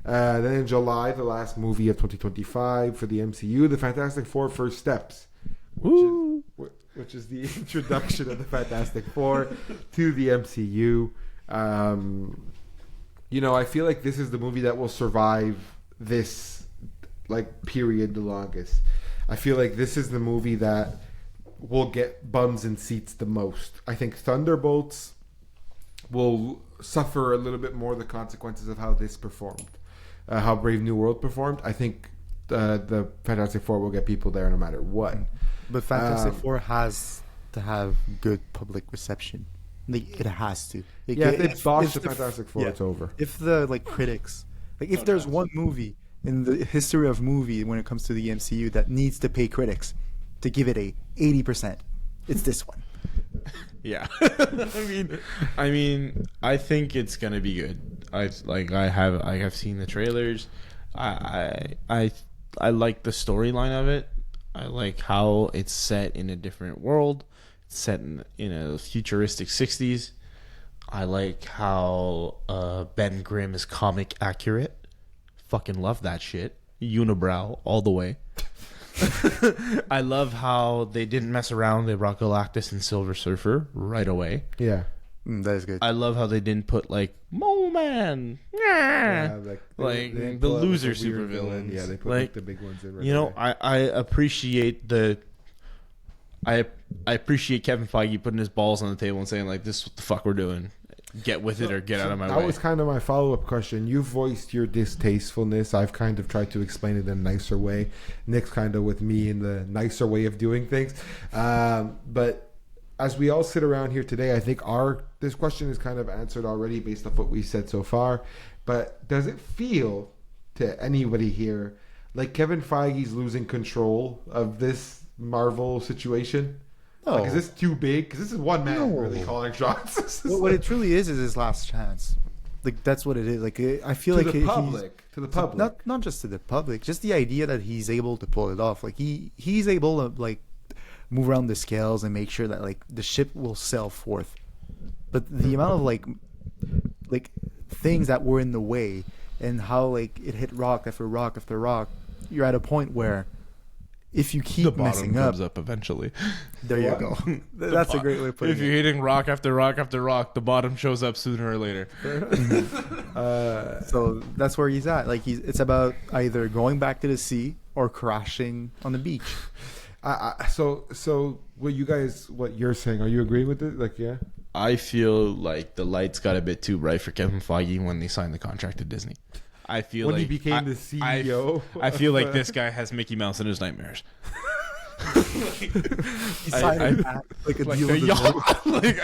Then in July, the last movie of 2025 for the MCU, The Fantastic Four: First Steps. which is the introduction of the Fantastic Four to the MCU. I feel like this is the movie that will survive this period the longest. I feel like this is the movie that will get bums in seats the most. I think Thunderbolts will suffer a little bit more the consequences of how this performed, how Brave New World performed. I think the Fantastic Four will get people there no matter what. But Fantastic Four has to have good public reception. It has to. If they bosh the Fantastic Four, it's over. If the critics, if there's one movie in the history of movie when it comes to the MCU that needs to pay critics to give it a 80%, it's this one. Yeah. I mean, I think it's gonna be good. I have seen the trailers. I like the storyline of it. I like how it's set in a different world. It's set in a futuristic 60s. I like how Ben Grimm is comic accurate. Fucking love that shit. Unibrow all the way. I love how they didn't mess around. They brought Galactus and Silver Surfer right away. Yeah. That is good. I love how they didn't put Mole Man. The loser supervillains. Yeah, they put the big ones in. Right I appreciate I appreciate Kevin Feige putting his balls on the table and saying this is what the fuck we're doing. Get with it or get out of my way. That was kind of my follow-up question. You voiced your distastefulness. I've kind of tried to explain it in a nicer way. Nick's kind of with me in the nicer way of doing things. But as we all sit around here today, I think this question is kind of answered already based off what we said so far. But does it feel to anybody here like Kevin Feige's losing control of this Marvel situation? No. Is this too big? Because this is one man really calling shots. What it truly is his last chance. That's what it is. I feel to the public. Not just to the public. Just the idea that he's able to pull it off. He's able to move around the scales and make sure that the ship will sail forth. But the amount of things that were in the way and how it hit rock after rock after rock, you're at a point where if you keep messing up, comes up eventually. There you go. That's a great way of putting it. If you're hitting rock after rock after rock, the bottom shows up sooner or later. So that's where he's at. It's about either going back to the sea or crashing on the beach. So what you're saying? Are you agreeing with it? Yeah. I feel like the lights got a bit too bright for Kevin Feige when they signed the contract to Disney. I feel when he became the CEO. I feel like this guy has Mickey Mouse in his nightmares. He signed a deal. I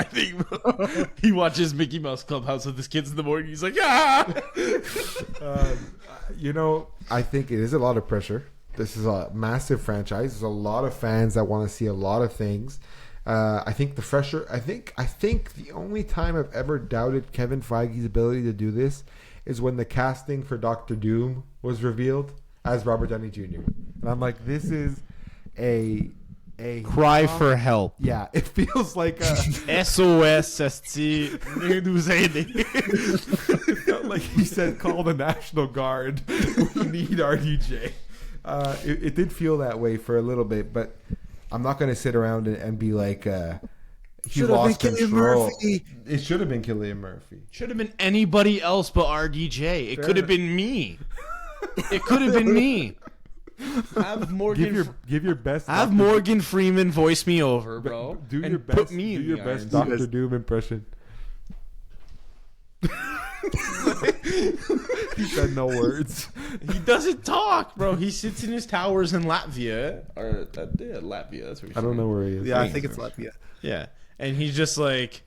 think he watches Mickey Mouse Clubhouse with his kids in the morning. He's like, ah. I think it is a lot of pressure. This is a massive franchise. There's a lot of fans that want to see a lot of things. I think the pressure. I think the only time I've ever doubted Kevin Feige's ability to do this is when the casting for Doctor Doom was revealed as Robert Downey Jr. And I'm like, this is a cry for help. Yeah, it feels like a SOS. It felt like he said, "Call the National Guard. We need RDJ." It did feel that way for a little bit, but I'm not going to sit around and be like, he lost control. It should have been Cillian Murphy. Should have been anybody else but RDJ. It could have been me. It could have been me. Have Morgan. Give your best. Have Morgan Freeman voice me over, bro. Do your best. Put me in your best Doctor Doom impression. He said no words. He doesn't talk, bro. He sits in his towers in Latvia. Latvia. That's where I don't know where he is. Yeah, I think it's Latvia. Yeah. And he's just like,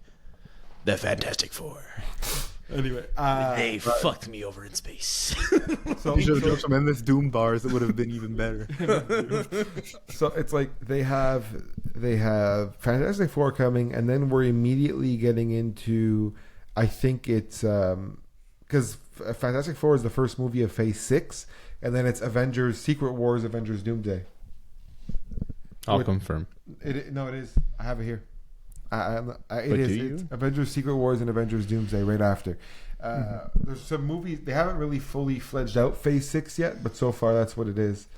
the Fantastic Four. Anyway, they fucked me over in space. So you should have some endless Doom bars. That would have been even better. So it's like they have Fantastic Four coming, and then we're immediately getting into. I think it's because Fantastic Four is the first movie of Phase 6, and then it's Avengers: Secret Wars, Avengers: Doomsday. I'll confirm. It is. I have it here. It's Avengers: Secret Wars and Avengers: Doomsday right after. There's some movies they haven't really fully fledged out Phase 6 yet, but so far that's what it is.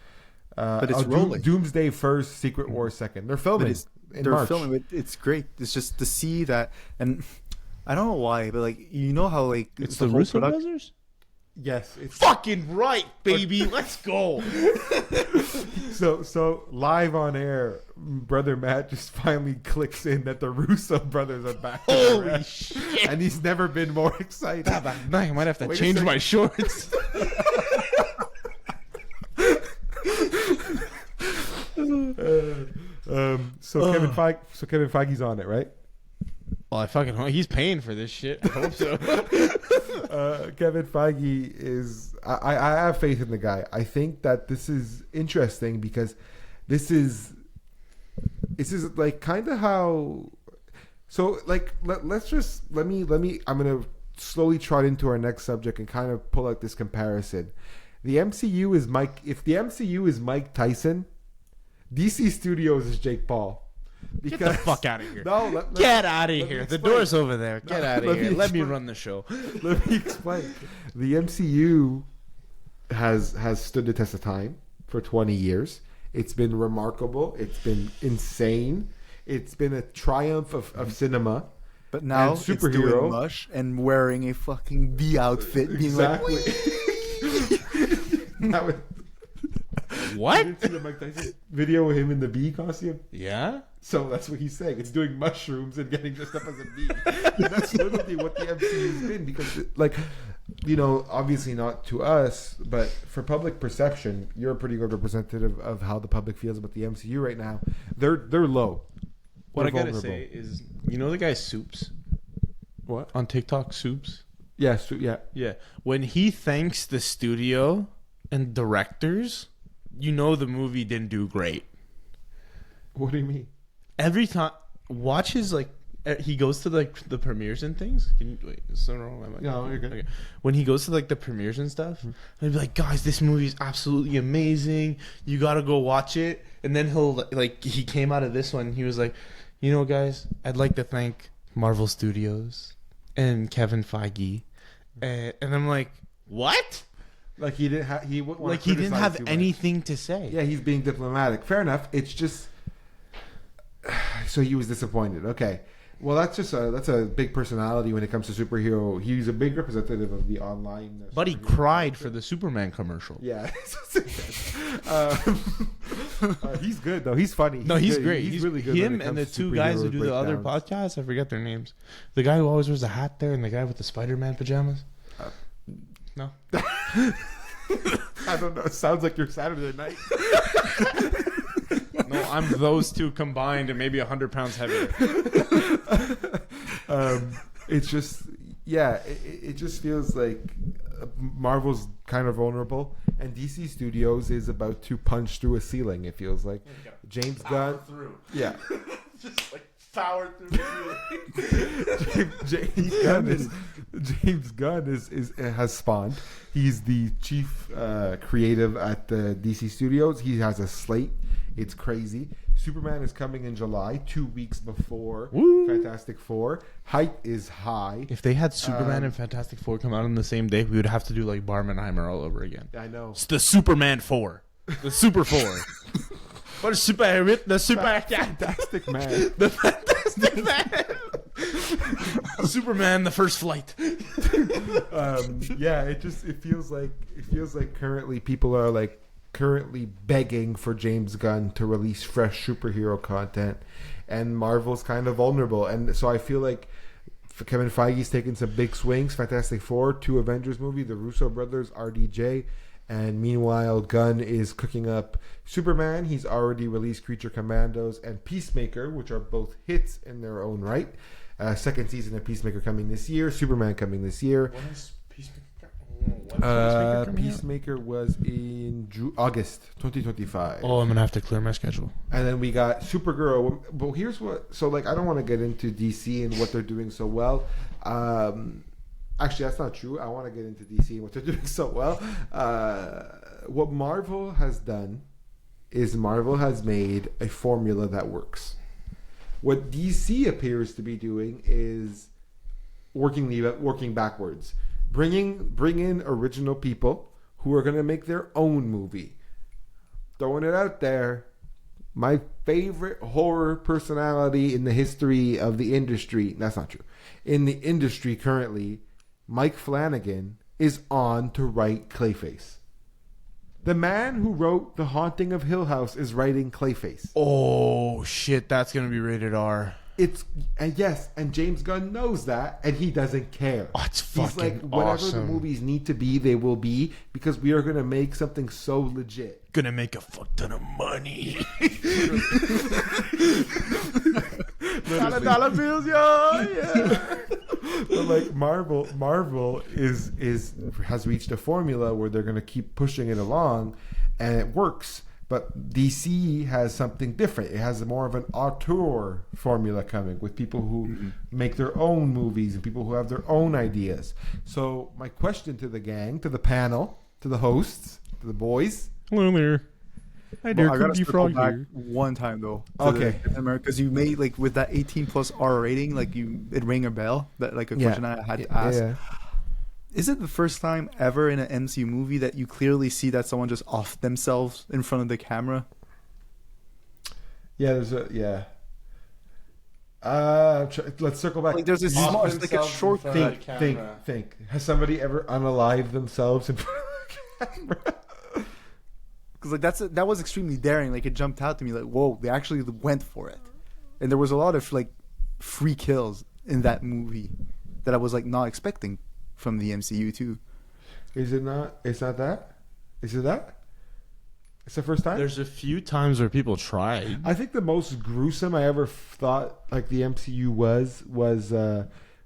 But it's rolling. Doomsday first, Secret Wars second. They're filming. in March. Filming it. It's great. It's just to see that, and I don't know why, but like you know how like it's the Russo brothers. Yes, it's fucking right, baby. Let's go. So live on air, brother Matt just finally clicks in that the Russo brothers are back. Holy shit! And he's never been more excited. I might have to change my shorts. Kevin Feige's on it, right? Well, I fucking hope he's paying for this shit. I hope so. Kevin Feige is. I have faith in the guy. I think that this is interesting because this is like kind of how. So like let me. I'm gonna slowly trot into our next subject and kind of pull out this comparison. The MCU is Mike. If the MCU is Mike Tyson, DC Studios is Jake Paul. Get the fuck out of here. No, get out of here. The door's over there. Get out of here. Let me run the show. Let me explain. The MCU has stood the test of time for 20 years. It's been remarkable. It's been insane. It's been a triumph of cinema. But now it's doing mush and wearing a fucking bee outfit. Exactly. What? You didn't see the Mike Tyson video of him in the bee costume? Yeah. So that's what he's saying. It's doing mushrooms and getting dressed up as a bee. That's literally what the MCU's been because, obviously not to us, but for public perception, you're a pretty good representative of how the public feels about the MCU right now. They're low. What I gotta say is, the guy Soups? What? On TikTok, Soups? Yeah, yeah. When he thanks the studio and directors, the movie didn't do great. What do you mean? Every time, watch his he goes to the premieres and things. Can you wait? Is something wrong? No, you're good. Okay. When he goes to the premieres and stuff, he'll be like, "Guys, this movie is absolutely amazing. You gotta go watch it." And then he'll he came out of this one. He was like, guys, I'd like to thank Marvel Studios and Kevin Feige, and I'm like, what? Like he didn't have he didn't have anything to say. Yeah, he's being diplomatic. Fair enough. It's just so he was disappointed. Okay, well that's a big personality when it comes to superhero. He's a big representative of the online. But he cried for the Superman commercial. Yeah, he's good though. He's funny. No, he's great. He's really good. Him and the two guys who do the other podcasts. I forget their names. The guy who always wears a hat there, and the guy with the Spider-Man pajamas. No. I don't know. It sounds like your Saturday night. No, I'm those two combined and maybe 100 pounds heavier. It's just, it just feels like Marvel's kind of vulnerable, and DC Studios is about to punch through a ceiling. It feels like James Gunn. Yeah. Just power through the ceiling. James Gunn has spawned. He's the chief creative at the DC Studios. He has a slate. It's crazy. Superman is coming in July, 2 weeks before Fantastic Four. Hype is high. If they had Superman and Fantastic Four come out on the same day, we would have to do Barbenheimer all over again. I know. It's the Superman 4. The Super 4. What is the Fantastic Man. The Fantastic Man. Superman, the first flight. It feels like currently people are currently begging for James Gunn to release fresh superhero content, and Marvel's kind of vulnerable, and so I feel like Kevin Feige's taking some big swings. Fantastic Four, 2 Avengers movie, the Russo brothers, RDJ, and meanwhile Gunn is cooking up Superman. He's already released Creature Commandos and Peacemaker, which are both hits in their own right. Second season of Peacemaker coming this year. Superman coming this year. When is Peacemaker? Peacemaker was in August 2025. Oh, I'm gonna have to clear my schedule. And then we got Supergirl. But here's what. So I don't want to get into DC and what they're doing so well. Actually, that's not true. I want to get into DC and what they're doing so well. What Marvel has done is Marvel has made a formula that works. What DC appears to be doing is working backwards. Bring in original people who are going to make their own movie. Throwing it out there, my favorite horror personality in the history of the industry. That's not true. In the industry currently, Mike Flanagan is on to write Clayface. The man who wrote The Haunting of Hill House is writing Clayface. Oh shit, that's gonna be rated R. And James Gunn knows that, and he doesn't care. Oh, it's fucking He's like, whatever awesome. the movies need to be, they will be, because we are gonna make something so legit. Gonna make a fuck ton of money. $1 bills, yo. Yeah. But like Marvel has reached a formula where they're gonna keep pushing it along, and it works. But DC has something different. It has more of an auteur formula coming with people who make their own movies and people who have their own ideas. So my question to the gang, to the panel, to the hosts, to the boys. Hello there. Hi there, I gotta Cookie circle Frog back here. one time though. Okay. Because you made like with that 18+ R rating, like it rang a bell. That like a question I had to ask. Yeah. Is it the first time ever in an MCU movie that you clearly see that someone just offed themselves in front of the camera? Yeah, let's circle back. Like there's this Off small, like a short thing. Think. Has somebody ever unalived themselves in front of the camera? Because like that was extremely daring. Like it jumped out to me like, whoa, they actually went for it. And there was a lot of like free kills in that movie that I was like not expecting from the MCU too. Is it not? It's not that? Is it that? It's the first time? There's a few times where people tried. I think the most gruesome I ever thought like the MCU was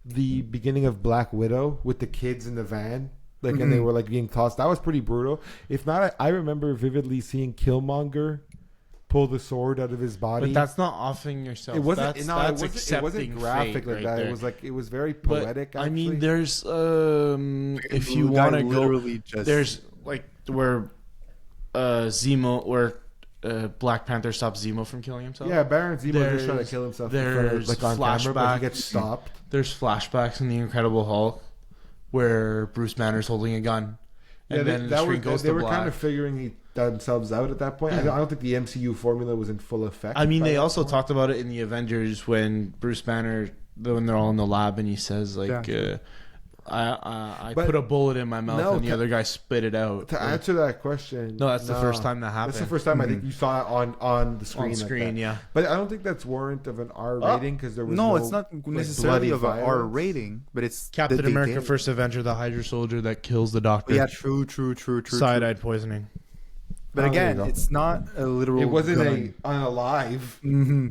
the beginning of Black Widow with the kids in the van. Like and they were like being tossed. That was pretty brutal. If not, I remember vividly seeing Killmonger pull the sword out of his body. But that's not offing yourself. It wasn't. That's, no, that's it wasn't graphic fate like right that. there. It was like it was very poetic. But, actually. I mean, there's if you The guy want to go, literally just- there's like where Zemo, where Black Panther stops Zemo from killing himself. Yeah, Baron Zemo was just trying to There's- kill himself. In front of, there's like on camera, but he flashbacks. gets stopped. There's flashbacks in the Incredible Hulk where Bruce Banner's holding a gun, and then the screen goes they to were black. kind of figuring themselves out at that point. I don't think the MCU formula was in full effect. I mean, by they that also point. talked about it in the Avengers when Bruce Banner, when they're all in the lab, and he says like, Yeah. "I But- put a bullet in my mouth," No, and the other guy spit it out. To answer that question, No, that's the first time that happened. That's the first time I think you saw it on the screen. On like screen, that. yeah. But I don't think that's warrant of an R rating because there was No, it's not necessarily bloody of an R violence. rating, but it's Captain that they America: did. First Avenger, the Hydra soldier that kills the Doctor. Yeah, true. Cyanide poisoning. But Oh, there again, you go. it's not a literal. It wasn't gun. a unalive. Mm-hmm.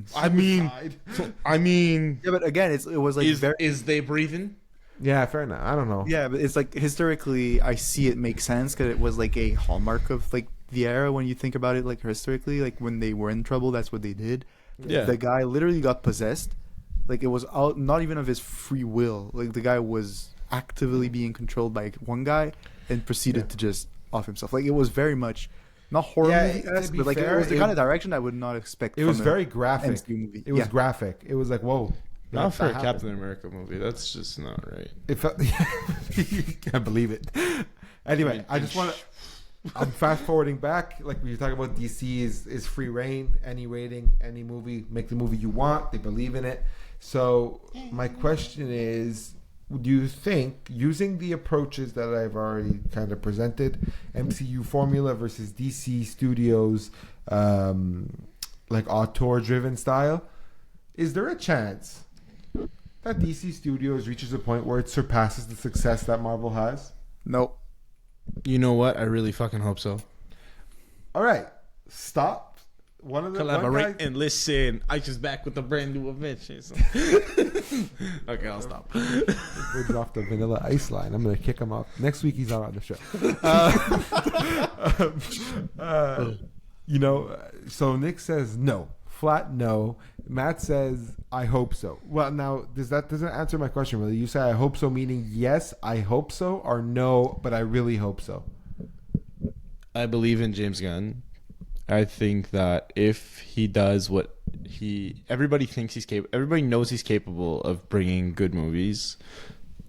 I mean, Yeah, but again, it was like very. is they breathing? Yeah, fair enough. I don't know. Yeah, but it's like historically, I see it make sense because it was like a hallmark of like the era when you think about it, like historically, like when they were in trouble, that's what they did. Yeah. The guy literally got possessed. Like it was out, not even of his free will. Like the guy was actively being controlled by one guy and proceeded to just off himself. Like it was very much not horror Yeah, movie to be but like fair, it was the it- kind of direction I would not expect. It was from a very graphic. MCU movie. It was Yeah. graphic. It was like, whoa. Not That for a happened. Captain America movie. That's just not right. It felt. Can't believe it. Anyway, I just want to. I'm fast forwarding back. Like we were talking about, DC is free reign. Any rating, any movie, make the movie you want. They believe in it. So my question is, do you think, using the approaches that I've already kind of presented, MCU formula versus DC Studios, like auteur-driven style, is there a chance that DC Studios reaches a point where it surpasses the success that Marvel has? No. You know what? I really fucking hope so. All right, stop. One Collaborate guy, and listen. I just back with a brand new adventure. Okay, I'll stop. We're off the Vanilla Ice line. I'm gonna kick him off next week. He's not on the show. So Nick says no, flat no. Matt says I hope so. Well, now doesn't answer my question really. You say I hope so, meaning yes, I hope so, or no, but I really hope so. I believe in James Gunn. I think that if he does what everybody thinks he's capable, everybody knows he's capable of bringing good movies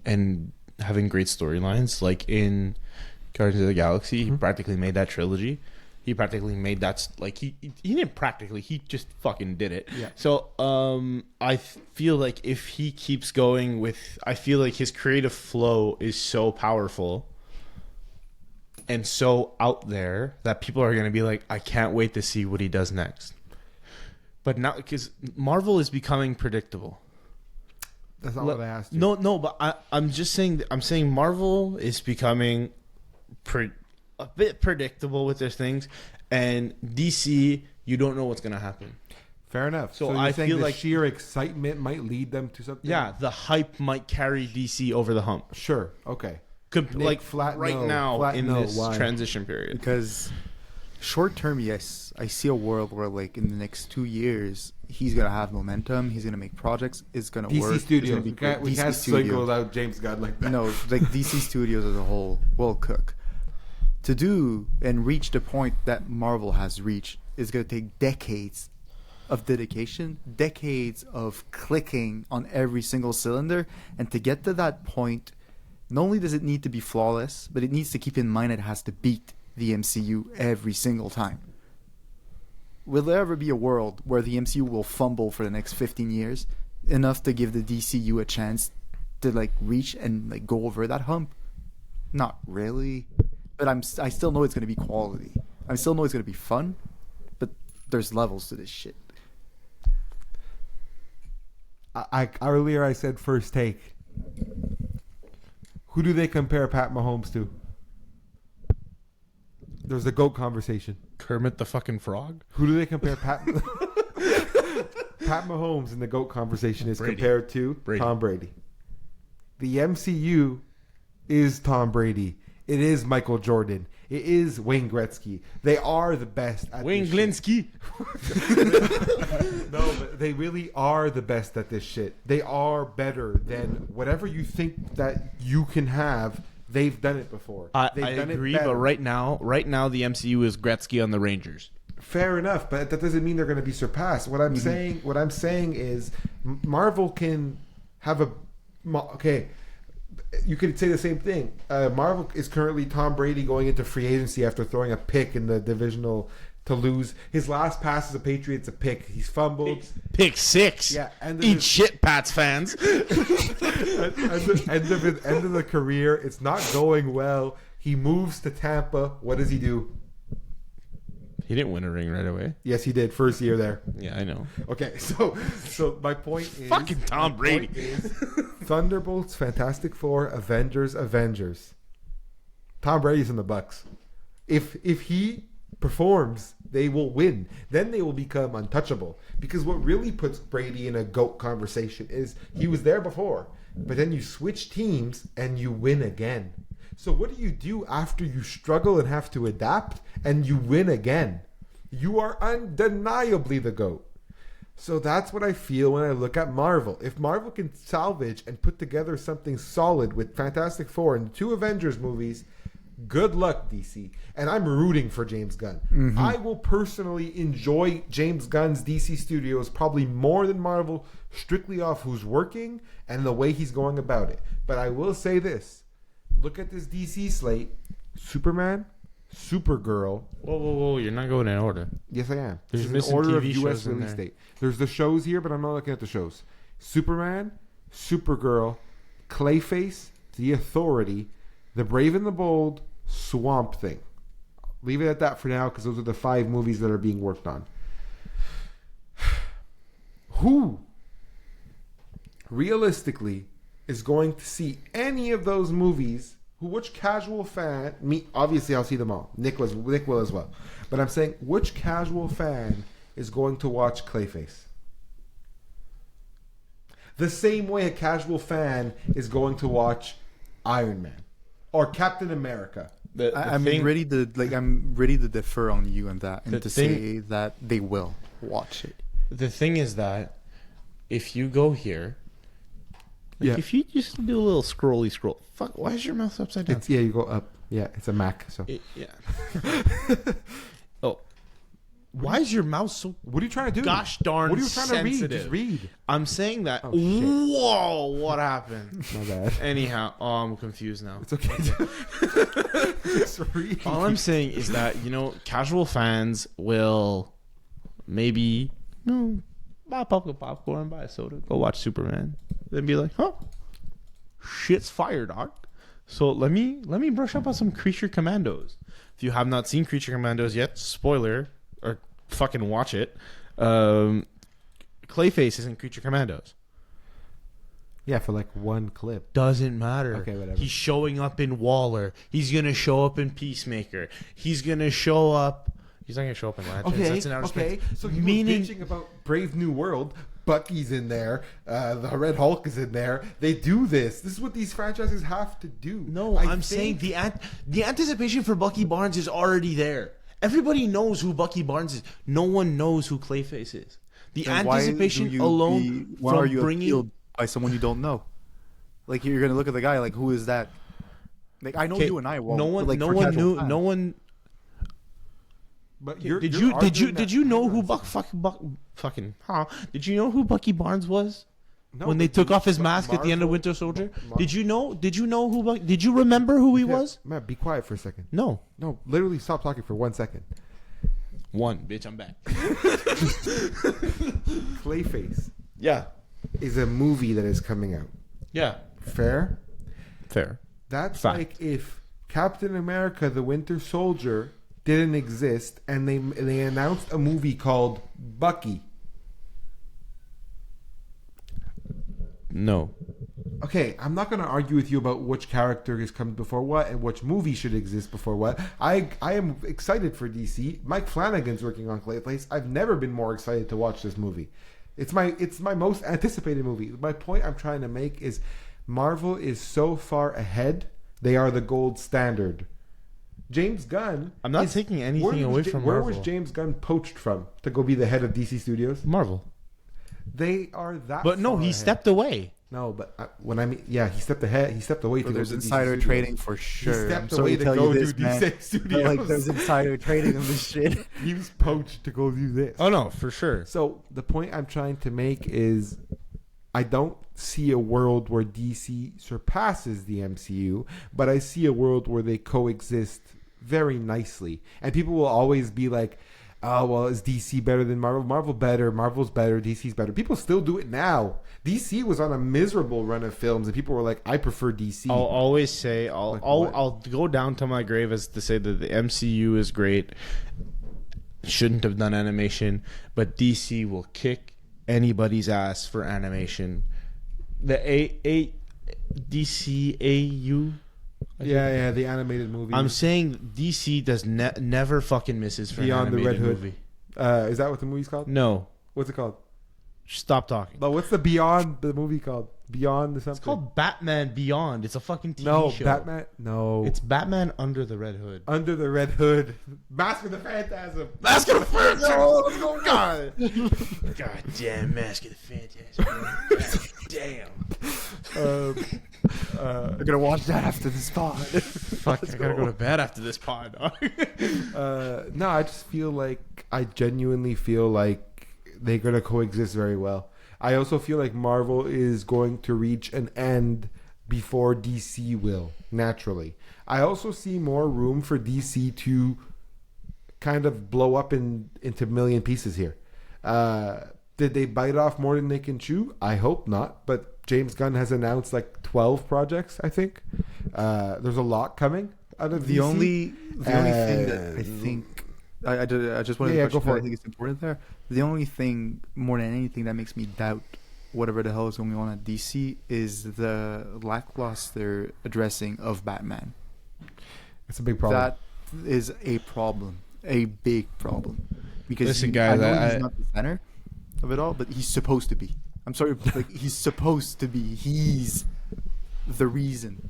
and having great storylines. Like in Guardians of the Galaxy, he practically made that trilogy. He practically made that, like, he didn't practically, he just fucking did it. Yeah. So I feel like if he keeps going with, I feel like his creative flow is so powerful and so out there that people are going to be like, I can't wait to see what he does next. But now, because Marvel is becoming predictable. That's not what I asked you. No, but I'm just saying, I'm saying Marvel is becoming a bit predictable with their things, and DC, you don't know what's going to happen. Fair enough. So you're I saying feel the like sheer excitement might lead them to something? Yeah, the hype might carry DC over the hump. Sure. Okay. Like flat right no. now Flat in no. this Why? transition period. Because short term, yes, I see a world where like in the next 2 years he's gonna have momentum. He's gonna make projects. It's gonna work. DC Studios. It's gonna be We can't single out James Gunn like that. No, like DC Studios as a whole will cook. To do and reach the point that Marvel has reached is gonna take decades of dedication, decades of clicking on every single cylinder, and to get to that point, not only does it need to be flawless, but it needs to keep in mind it has to beat the MCU every single time. Will there ever be a world where the MCU will fumble for the next 15 years, enough to give the DCU a chance to like reach and like go over that hump? Not really, but I still know it's going to be quality. I still know it's going to be fun, but there's levels to this shit. I earlier I said first take. Who do they compare Pat Mahomes to? There's a GOAT conversation. Kermit the fucking Frog? Who do they compare Pat Mahomes in the GOAT conversation is Brady. compared to? Brady. Tom Brady. The MCU is Tom Brady. It is Michael Jordan. It is Wayne Gretzky. They are the best at Wayne this shit. Glinsky. No, but they really are the best at this shit. They are better than whatever you think that you can have. They've done it before. I They've done agree, it better. but right now the MCU is Gretzky on the Rangers. Fair enough, but that doesn't mean they're going to be surpassed. What I'm saying is Marvel can have a okay. You could say the same thing. Marvel is currently Tom Brady going into free agency after throwing a pick in the divisional to lose. His last pass as a Patriot's a pick. He's fumbled. Pick six. Yeah, and Eat shit, Pats fans. end of the career, it's not going well. He moves to Tampa. What does he do? He didn't win a ring right away. Yes, he did. First year there. Yeah, I know. Okay, so my point is Fucking Tom Brady. Thunderbolts, Fantastic Four, Avengers. Tom Brady's in the Bucks. If he performs, they will win. Then they will become untouchable. Because what really puts Brady in a GOAT conversation is he was there before, but then you switch teams and you win again. So what do you do after you struggle and have to adapt and you win again? You are undeniably the GOAT. So that's what I feel when I look at Marvel. If Marvel can salvage and put together something solid with Fantastic Four and 2 Avengers movies, good luck, DC. And I'm rooting for James Gunn. Mm-hmm. I will personally enjoy James Gunn's DC Studios probably more than Marvel, strictly off who's working and the way he's going about it. But I will say this. Look at this DC slate. Superman, Supergirl. Whoa. You're not going in order. Yes, I am. There's this is an order TV of U.S. shows in release there. date. There's the shows here, but I'm not looking at the shows. Superman, Supergirl, Clayface, The Authority, The Brave and the Bold, Swamp Thing. Leave it at that for now because those are the 5 movies that are being worked on. Who realistically is going to see any of those movies? Which casual fan? Me, obviously, I'll see them all. Nick will as well. But I'm saying, which casual fan is going to watch Clayface? The same way a casual fan is going to watch Iron Man or Captain America. I'm ready to defer on you on that and to say that they will watch it. The thing is that if you go here, if you just do a little scroll. Fuck, why is your mouth upside down? You go up. Yeah, it's a Mac. So yeah. Oh, Why is your mouth so? What are you trying to do? Gosh darn. What are you trying sensitive? to read? Just read. I'm saying that. Oh, shit. Whoa! What happened? My bad. Anyhow, I'm confused now. It's okay. Just read. All I'm saying is that casual fans will maybe buy a popcorn, buy a soda, go watch Superman, then be like, "Huh, shit's fire, dog." So let me brush up on some Creature Commandos. If you have not seen Creature Commandos yet, spoiler, or fucking watch it. Clayface is in Creature Commandos. Yeah, for like one clip. Doesn't matter. Okay, whatever. He's showing up in Waller. He's gonna show up in Peacemaker. He's gonna show up. He's not gonna show up in Legends. Okay, That's in outer space. So you were bitching about Brave New World. Bucky's in there. The Red Hulk is in there. They do this. This is what these franchises have to do. No, I'm saying the anticipation for Bucky Barnes is already there. Everybody knows who Bucky Barnes is. No one knows who Clayface is. The anticipation alone from bringing appealed by someone you don't know. Like you're gonna look at the guy like, who is that? Like I know you and I won't. No one, but, like, no for one casual knew. fans. No one. But Did you know who Did you know who Bucky Barnes was? No, when they but took off his mask at the end of Winter Soldier? Did you know who did you remember who he was? Matt, be quiet for a second. No. No, literally stop talking for 1 second. Bitch, I'm back. Clayface Yeah. is a movie that is coming out. Yeah. Fair? That's Fact. like if Captain America the Winter Soldier didn't exist and they announced a movie called Bucky. No. Okay, I'm not going to argue with you about which character has come before what and which movie should exist before what. I am excited for DC. Mike Flanagan's working on Clayface. I've never been more excited to watch this movie. It's my most anticipated movie. My point I'm trying to make is Marvel is so far ahead. They are the gold standard. James Gunn. I'm not taking anything away from Where Marvel. was James Gunn poached from to go be the head of DC Studios? Marvel. They are that. But no, far he ahead. stepped away. No, but when I mean, yeah, he stepped ahead. He stepped away to go There's to insider DC trading Studios. for sure. He stepped I'm away sorry to tell go you do this, man. DC Studios. Like there's insider trading of this shit. He was poached to go do this. Oh no, for sure. So the point I'm trying to make is, I don't see a world where DC surpasses the MCU, but I see a world where they coexist very nicely. And people will always be like, oh, well, is DC better than Marvel? Marvel's better, DC's better. People still do it now. DC was on a miserable run of films, and people were like, I prefer DC. I'll always say, I'll go down to my grave as to say that the MCU is great. Shouldn't have done animation, but DC will kick anybody's ass for animation. The DCAU. Yeah, the animated movie. I'm saying DC does never fucking misses for Beyond an the Red animated Hood. movie. Is that what the movie's called? No, What's it called? stop talking. No, what's the Beyond the movie called? Beyond the something. It's called Batman Beyond. It's a fucking TV No, show. Batman. No, It's Batman Under the Red Hood. Under the Red Hood. Mask of the Phantasm. Mask of the Phantasm. Let's go, God. God damn, Mask of the Phantasm. God damn. We're gonna watch that after this pod. Fuck, I gotta go to bed after this pod, dog. No, I just feel like I genuinely feel like they're gonna coexist very well. I also feel like Marvel is going to reach an end before DC will, naturally. I also see more room for DC to kind of blow up into a million pieces here. Did they bite off more than they can chew? I hope not. But James Gunn has announced like 12 projects, I think. There's a lot coming out of The DC. only thing that I think I just wanted to go for I it. think it's important there. The only thing more than anything that makes me doubt whatever the hell is going on at DC is the lackluster addressing of Batman. It's a big problem. That is a problem, a big problem. Because Listen, I guys, know he's not the center of it all, but he's supposed to be. I'm sorry, like he's supposed to be. He's the reason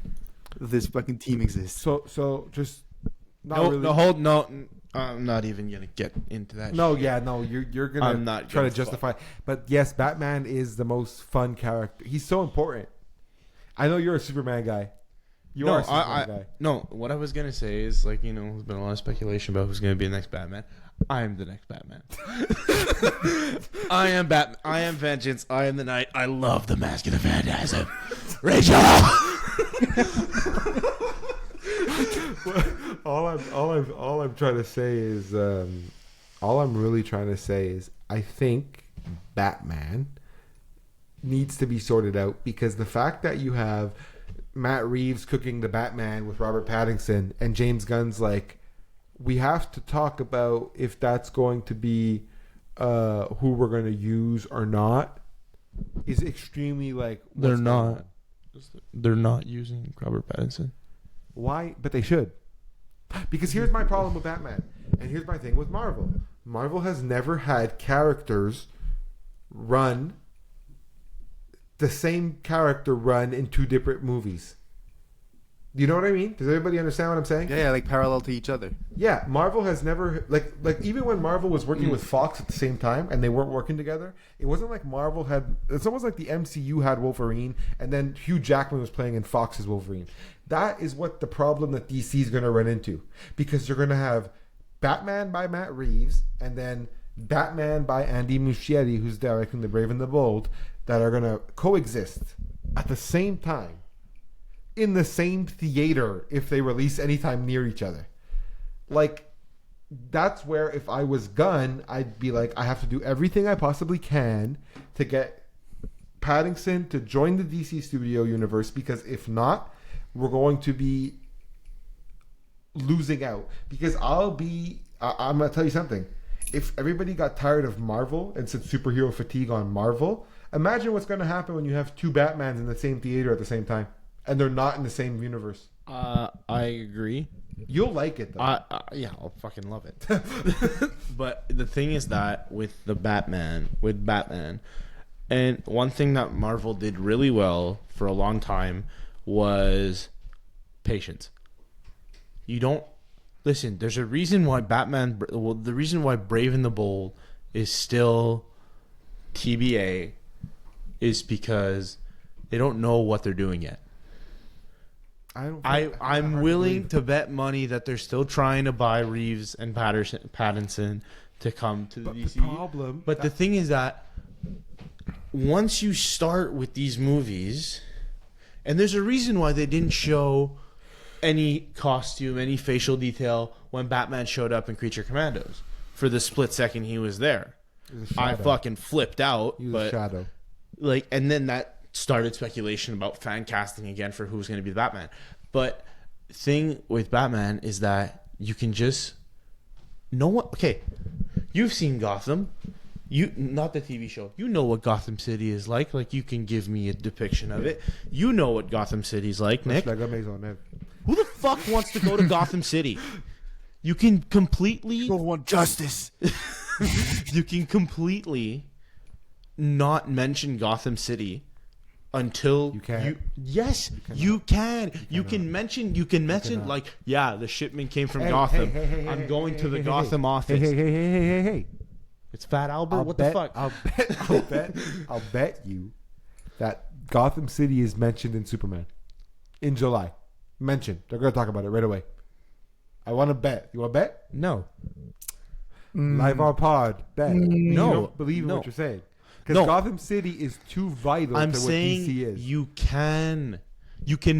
this fucking team exists. So just not really. I'm not even gonna get into that. No, shit. yeah, no, you're gonna I'm not try to gonna justify. But yes, Batman is the most fun character. He's so important. I know you're a Superman guy. You are a Superman guy. No, what I was gonna say is, like, there's been a lot of speculation about who's gonna be the next Batman. I am the next Batman. I am Batman. I am vengeance. I am the night. I love the mask of the Phantasm. Rachel. all I'm trying to say is all I'm really trying to say is I think Batman needs to be sorted out, because the fact that you have Matt Reeves cooking the Batman with Robert Pattinson and James Gunn's like, we have to talk about if that's going to be who we're going to use or not, is extremely like, They're not using Robert Pattinson. Why? But they should. Because here's my problem with Batman, and here's my thing with Marvel. Marvel has never had characters run the same character run in two different movies. You know what I mean? Does everybody understand what I'm saying? Yeah, like parallel to each other. Yeah, Marvel has never like even when Marvel was working with Fox at the same time and they weren't working together, it wasn't like Marvel had. It's almost like the MCU had Wolverine and then Hugh Jackman was playing in Fox's Wolverine. That is what the problem that DC is going to run into, because you're going to have Batman by Matt Reeves and then Batman by Andy Muschietti, who's directing The Brave and the Bold, that are going to coexist at the same time in the same theater if they release anytime near each other. Like, that's where if I was Gunn, I'd be like, I have to do everything I possibly can to get Pattinson to join the DC Studio universe, because if not, we're going to be losing out. Because I'm going to tell you something. If everybody got tired of Marvel and said superhero fatigue on Marvel, imagine what's going to happen when you have two Batmans in the same theater at the same time and they're not in the same universe. I agree. You'll like it, though. Yeah, I'll fucking love it. But the thing is that with Batman, and one thing that Marvel did really well for a long time was patience. You don't listen. There's a reason why the reason why Brave and the Bold is still TBA is because they don't know what they're doing yet. I'm willing to bet money that they're still trying to buy Reeves and Pattinson to come to the DC. But the thing is that once you start with these movies, and there's a reason why they didn't show any costume, any facial detail when Batman showed up in Creature Commandos. For the split second he was there, I fucking flipped out. He was a shadow. Like, and then that started speculation about fan casting again for who's going to be the Batman. But thing with Batman is that you can just okay, you've seen Gotham, not the TV show. You know what Gotham City is like. Like, you can give me a depiction of it. You know what Gotham City's like, Nick. Who the fuck wants to go to Gotham City? You can completely people want justice. You can completely not mention Gotham City until you can. You can mention like, yeah, the shipment came from Gotham. I'm going to the Gotham office. Hey. It's Fat Albert. The fuck? I'll bet you that Gotham City is mentioned in Superman in July. Mentioned. They're going to talk about it right away. I want to bet. You want to bet? No. Live on pod. Bet. No. You don't believe in what you're saying. Because Gotham City is too vital to what DC is. You can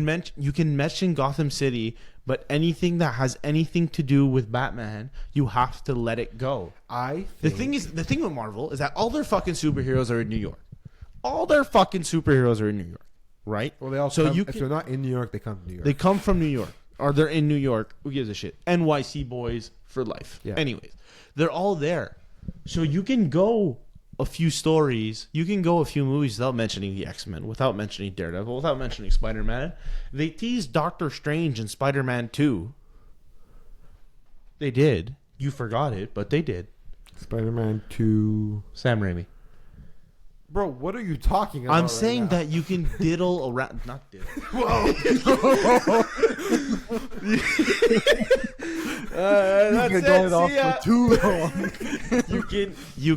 mention Gotham City, but anything that has anything to do with Batman, you have to let it go. The thing with Marvel is that all their fucking superheroes are in New York. All their fucking superheroes are in New York, right? Well, they all if they're not in New York, they come from New York. They come from New York, or they're in New York. Who gives a shit? NYC boys for life. Yeah. Anyways, they're all there, so you can go a few stories, you can go a few movies without mentioning the X-Men, without mentioning Daredevil, without mentioning Spider-Man. They teased Doctor Strange and Spider-Man 2. They did. You forgot it, but they did. Spider-Man 2. Sam Raimi. Bro, what are you talking about? I'm saying that you can diddle around. Not diddle. Whoa. That's it. Going off for too long. You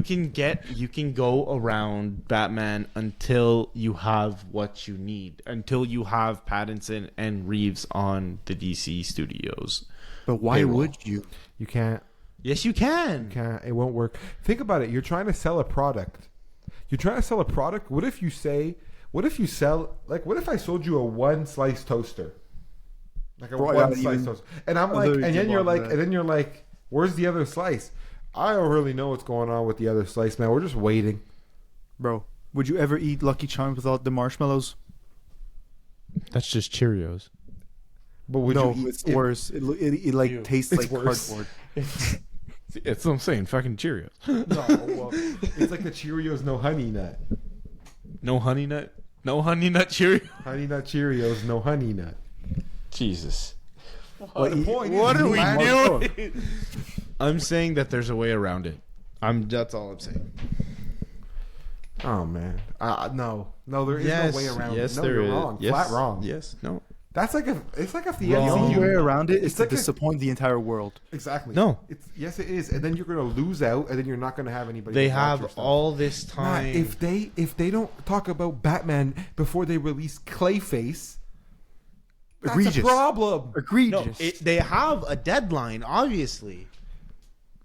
can go around Batman until you have what you need. Until you have Pattinson and Reeves on the DC Studios. But why would you? You can't. Yes, you can. It won't work. Think about it. You're trying to sell a product. What if you sell, like, what if I sold you a one slice toaster? Like a one slice toaster. And I'm like, and then you're like, where's the other slice? I don't really know what's going on with the other slice, man. We're just waiting. Bro, would you ever eat Lucky Charms without the marshmallows? That's just Cheerios. But would you eat, it's worse. It like tastes like worse. cardboard. It's what I'm saying. Fucking Cheerios. No, well, it's like the Cheerios no honey nut. No honey nut? No honey nut Cheerios? Honey nut Cheerios, no honey nut. Jesus. What are we doing? I'm saying that there's a way around it. That's all I'm saying. Oh man, no, there is no way around it. Yes, No, there you're is. wrong. Yes. Flat wrong. Yes. No. It's like if the The only MCU way around it is It's to like a- disappoint the entire world. exactly. No. Yes, it is, and then you're gonna lose out, and then you're not gonna have anybody. They to watch your have stuff. all this time. Matt, if they don't talk about Batman before they release Clayface, that's Egregious. a problem. Egregious. No, they have a deadline, obviously.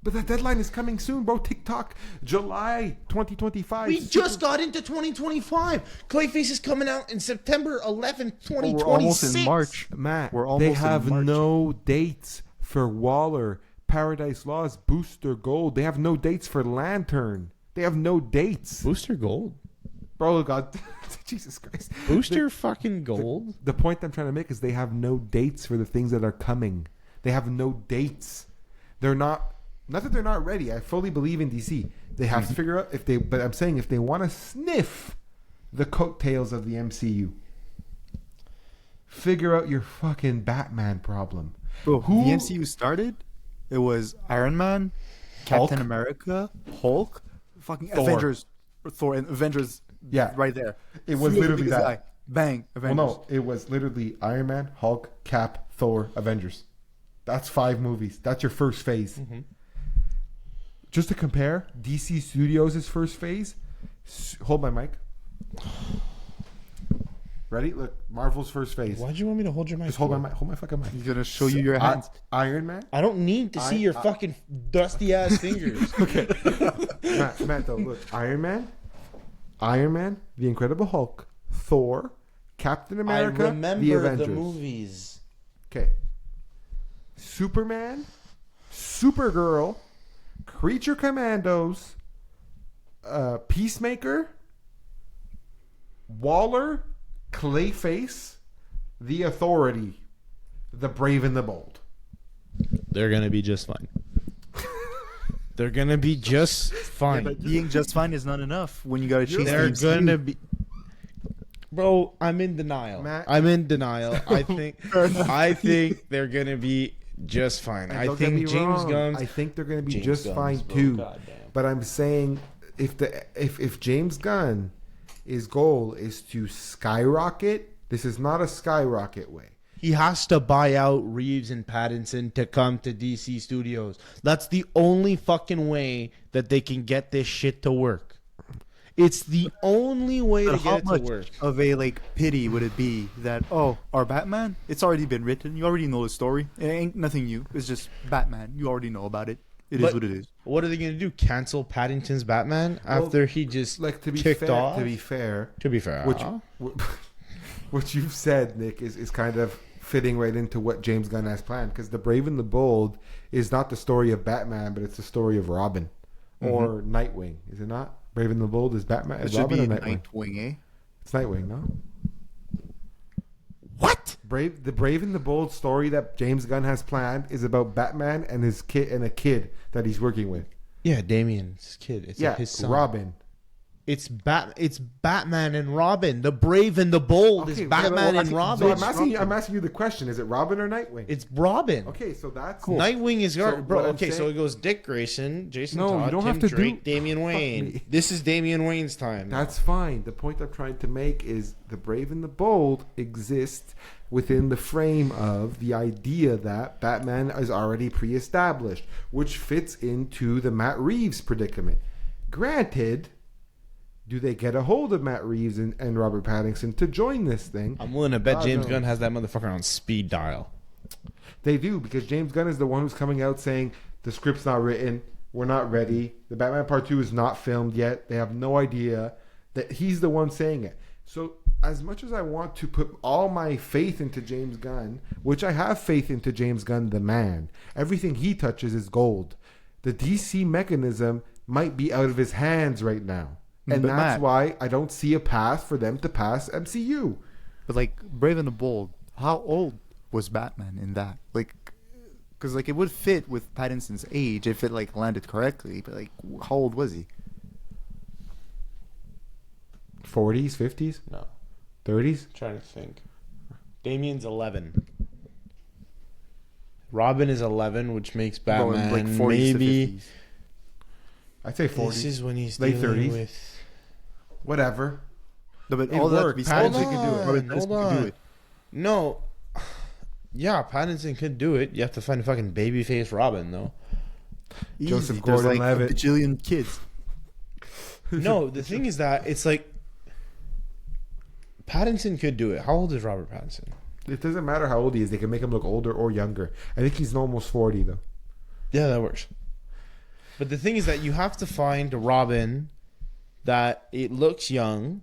But that deadline is coming soon, bro. TikTok, July 2025. We just got into 2025. Clayface is coming out in September 11th, 2026. We're almost in March. Matt, We're almost they in have March. no dates for Waller, Paradise Lost, Booster Gold. They have no dates for Lantern. They have no dates. Booster Gold. Bro, God, Jesus Christ. Booster fucking Gold? The point I'm trying to make is they have no dates for the things that are coming. They have no dates. They're not that they're not ready. I fully believe in DC. They have to figure out but I'm saying if they want to sniff the coattails of the MCU, figure out your fucking Batman problem. Bro, the MCU started, it was Iron Man, Hulk. Captain America, Hulk, fucking Thor. Avengers, Thor and Avengers. Yeah. Right there. It was Three literally biggest that. guy. Bang, Avengers. Well, no, it was literally Iron Man, Hulk, Cap, Thor, Avengers. That's 5 movies. That's your first phase. Mm-hmm. Just to compare, DC Studios' first phase. Hold my mic. Ready? Look, Marvel's first phase. Why'd you want me to hold your mic? Just hold my mic. Hold my fucking mic. He's going to show you your hands. Iron Man. I don't need to see your fucking dusty ass fingers. Okay. Matt, though, look. Iron Man, The Incredible Hulk, Thor, Captain America, I remember the Avengers. the movies. Okay. Superman, Supergirl, Creature Commandos, Peacemaker, Waller, Clayface, The Authority, The Brave and the Bold. They're gonna be just fine. They're gonna be just fine. But being just fine is not enough when you got to chase They're the MCU. gonna be. Bro, I'm in denial. Matt. I'm in denial. I think they're gonna be just fine. I Don't get me think James wrong. Gunn. I think they're going to be James just Gunn's, fine bro, too. goddamn. But I'm saying if James Gunn, his goal is to skyrocket, this is not a skyrocket way. He has to buy out Reeves and Pattinson to come to DC Studios. That's the only fucking way that they can get this shit to work. It's the only way to But how get it much to work. of a pity would it be that our Batman? It's already been written. You already know the story. It ain't nothing new. It's just Batman. You already know about it. It is what it is. What are they going to do? Cancel Paddington's Batman after he just To be kicked fair, off? To be fair, what you've said, Nick, is kind of fitting right into what James Gunn has planned. Because The Brave and the Bold is not the story of Batman, but it's the story of Robin or Nightwing. Is it not? Brave and the Bold is Batman. It Is should Robin be or Nightwing? Nightwing, eh? It's Nightwing, no? What? The Brave and the Bold story that James Gunn has planned is about Batman and his kid and a kid that he's working with. Yeah, Damien's kid. It's his son. Robin. It's Batman and Robin. The Brave and the Bold is Batman and Robin. So I'm asking you the question: is it Robin or Nightwing? It's Robin. Okay, so that's Cool. Nightwing is So bro. what I'm Okay, so saying- it goes Dick Grayson, Jason No, Todd, you don't Tim have to Drake, do- Damian Wayne. me. This is Damian Wayne's time. That's fine. The point I'm trying to make is the Brave and the Bold exist within the frame of the idea that Batman is already pre-established, which fits into the Matt Reeves predicament. Granted, do they get a hold of Matt Reeves and Robert Pattinson to join this thing? I'm willing to bet God James knows. Gunn has that motherfucker on speed dial. They do, because James Gunn is the one who's coming out saying The script's not written. We're not ready. The Batman Part 2 is not filmed yet. They have no idea that he's the one saying it. So as much as I want to put all my faith into James Gunn, which I have faith into James Gunn, the man, everything he touches is gold. The DC mechanism might be out of his hands right now. And but that's Matt, why I don't see a path for them to pass MCU. But like Brave and the Bold, how old was Batman in that? Like, because like it would fit with Pattinson's age if it like landed correctly. But like, how old was he? 40s, 50s, No. 30s. I'm trying to think. Damien's 11. Robin is 11, which makes Batman Like 40s maybe. to 50s. I'd say 40s. This is when he's Late dealing 30s. with. Whatever. No, but It all that to worked. be said, Pattinson they could could do it. on, Robert Pattinson hold could do on. it. No. Yeah, Pattinson could do it. You have to find a fucking babyface Robin, though. Easy. Joseph There's like Gordon-Levitt. a bajillion kids. No, the thing is that it's like Pattinson could do it. How old is Robert Pattinson? It doesn't matter how old he is. They can make him look older or younger. I think he's almost 40, though. Yeah, that works. But the thing is that you have to find a Robin that it looks young,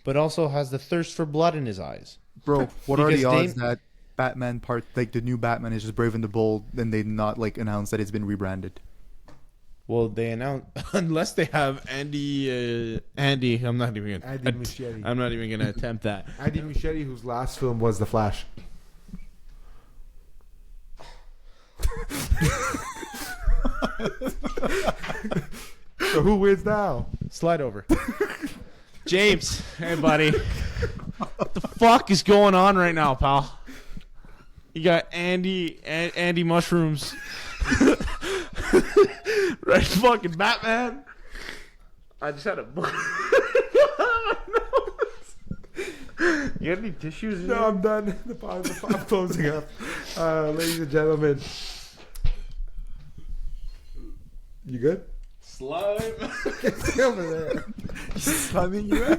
but also has the thirst for blood in his eyes. Bro, what are the Because odds that Batman part, like the new Batman is just Brave and the Bold, and they not like announce that it's been rebranded? Well, they announce unless they have Andy. I'm not even Andy gonna. Muschietti. I'm not even gonna attempt that. Andy Muschietti, whose last film was The Flash. So who wins now? Slide over. James, hey buddy. What the fuck is going on right now, pal? You got Andy Mushrooms. Right, fucking Batman. I just had a book. You got any tissues? No, I'm done. The pod's closing up. Ladies and gentlemen. You good? Slime. Stay over there. Slamming you out?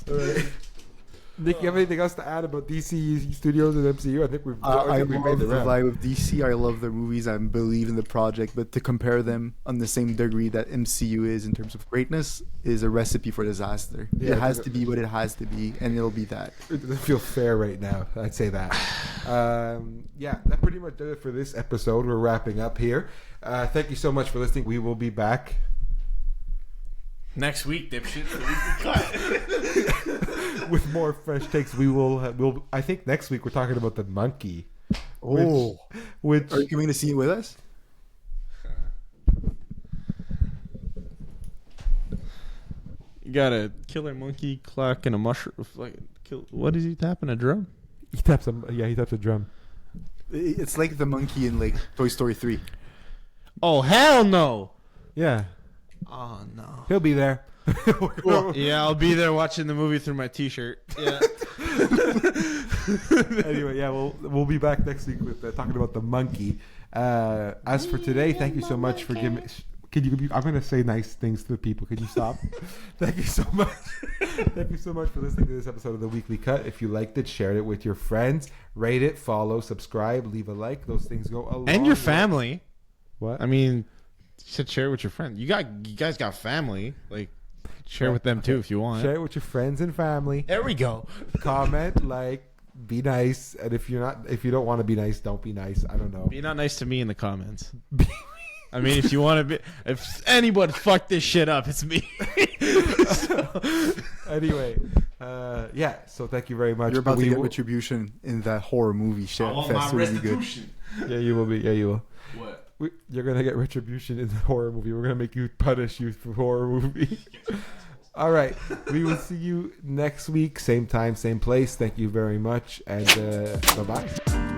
All right. Nick, you have anything else to add about DC Studios and MCU? I think I we made love the the round. vibe of DC. I love their movies. I believe in the project, but to compare them on the same degree that MCU is in terms of greatness is a recipe for disaster. Yeah, it has to be what it has to be, and it'll be that. It doesn't feel fair right now. I'd say that. Yeah, that pretty much does it for this episode. We're wrapping up here. Thank you so much for listening. We will be back Next week, dipshit. So we can cut. with more fresh takes. We'll. I think next week we're talking about the monkey. Oh, Which are you coming to see it with us? You got a killer monkey clock and a mushroom. Like, what is he tapping? A drum? he taps a drum. It's like the monkey in like Toy Story 3. Oh hell no! Yeah, Oh no. he'll be there. Yeah, I'll be there watching the movie through my T-shirt. Yeah. Anyway, yeah, we'll be back next week with talking about the monkey. As for today, thank you so much for giving. I'm gonna say nice things to the people. Could you stop? Thank you so much. Thank you so much for listening to this episode of the Weekly Cut. If you liked it, share it with your friends. Rate it, follow, subscribe, leave a like. Those things go a long And your way. family. What? I mean, you should share it with your friends. You guys got family. Like, share with them too if you want. Share it with your friends and family. There we go. Comment, like, be nice. And if you don't want to be nice, don't be nice. I don't know. Be not nice to me in the comments. I mean, if you want to be, if anybody fucked this shit up, it's me. Anyway, yeah. So thank you very much. You're about We to get will- retribution in that horror movie shit. I want Fest my will be good. restitution. Yeah, you will be. Yeah, you will. What? You're gonna get retribution in the horror movie. We're gonna make you punish you for horror movie. All right. We will see you next week, same time, same place. Thank you very much, and bye bye.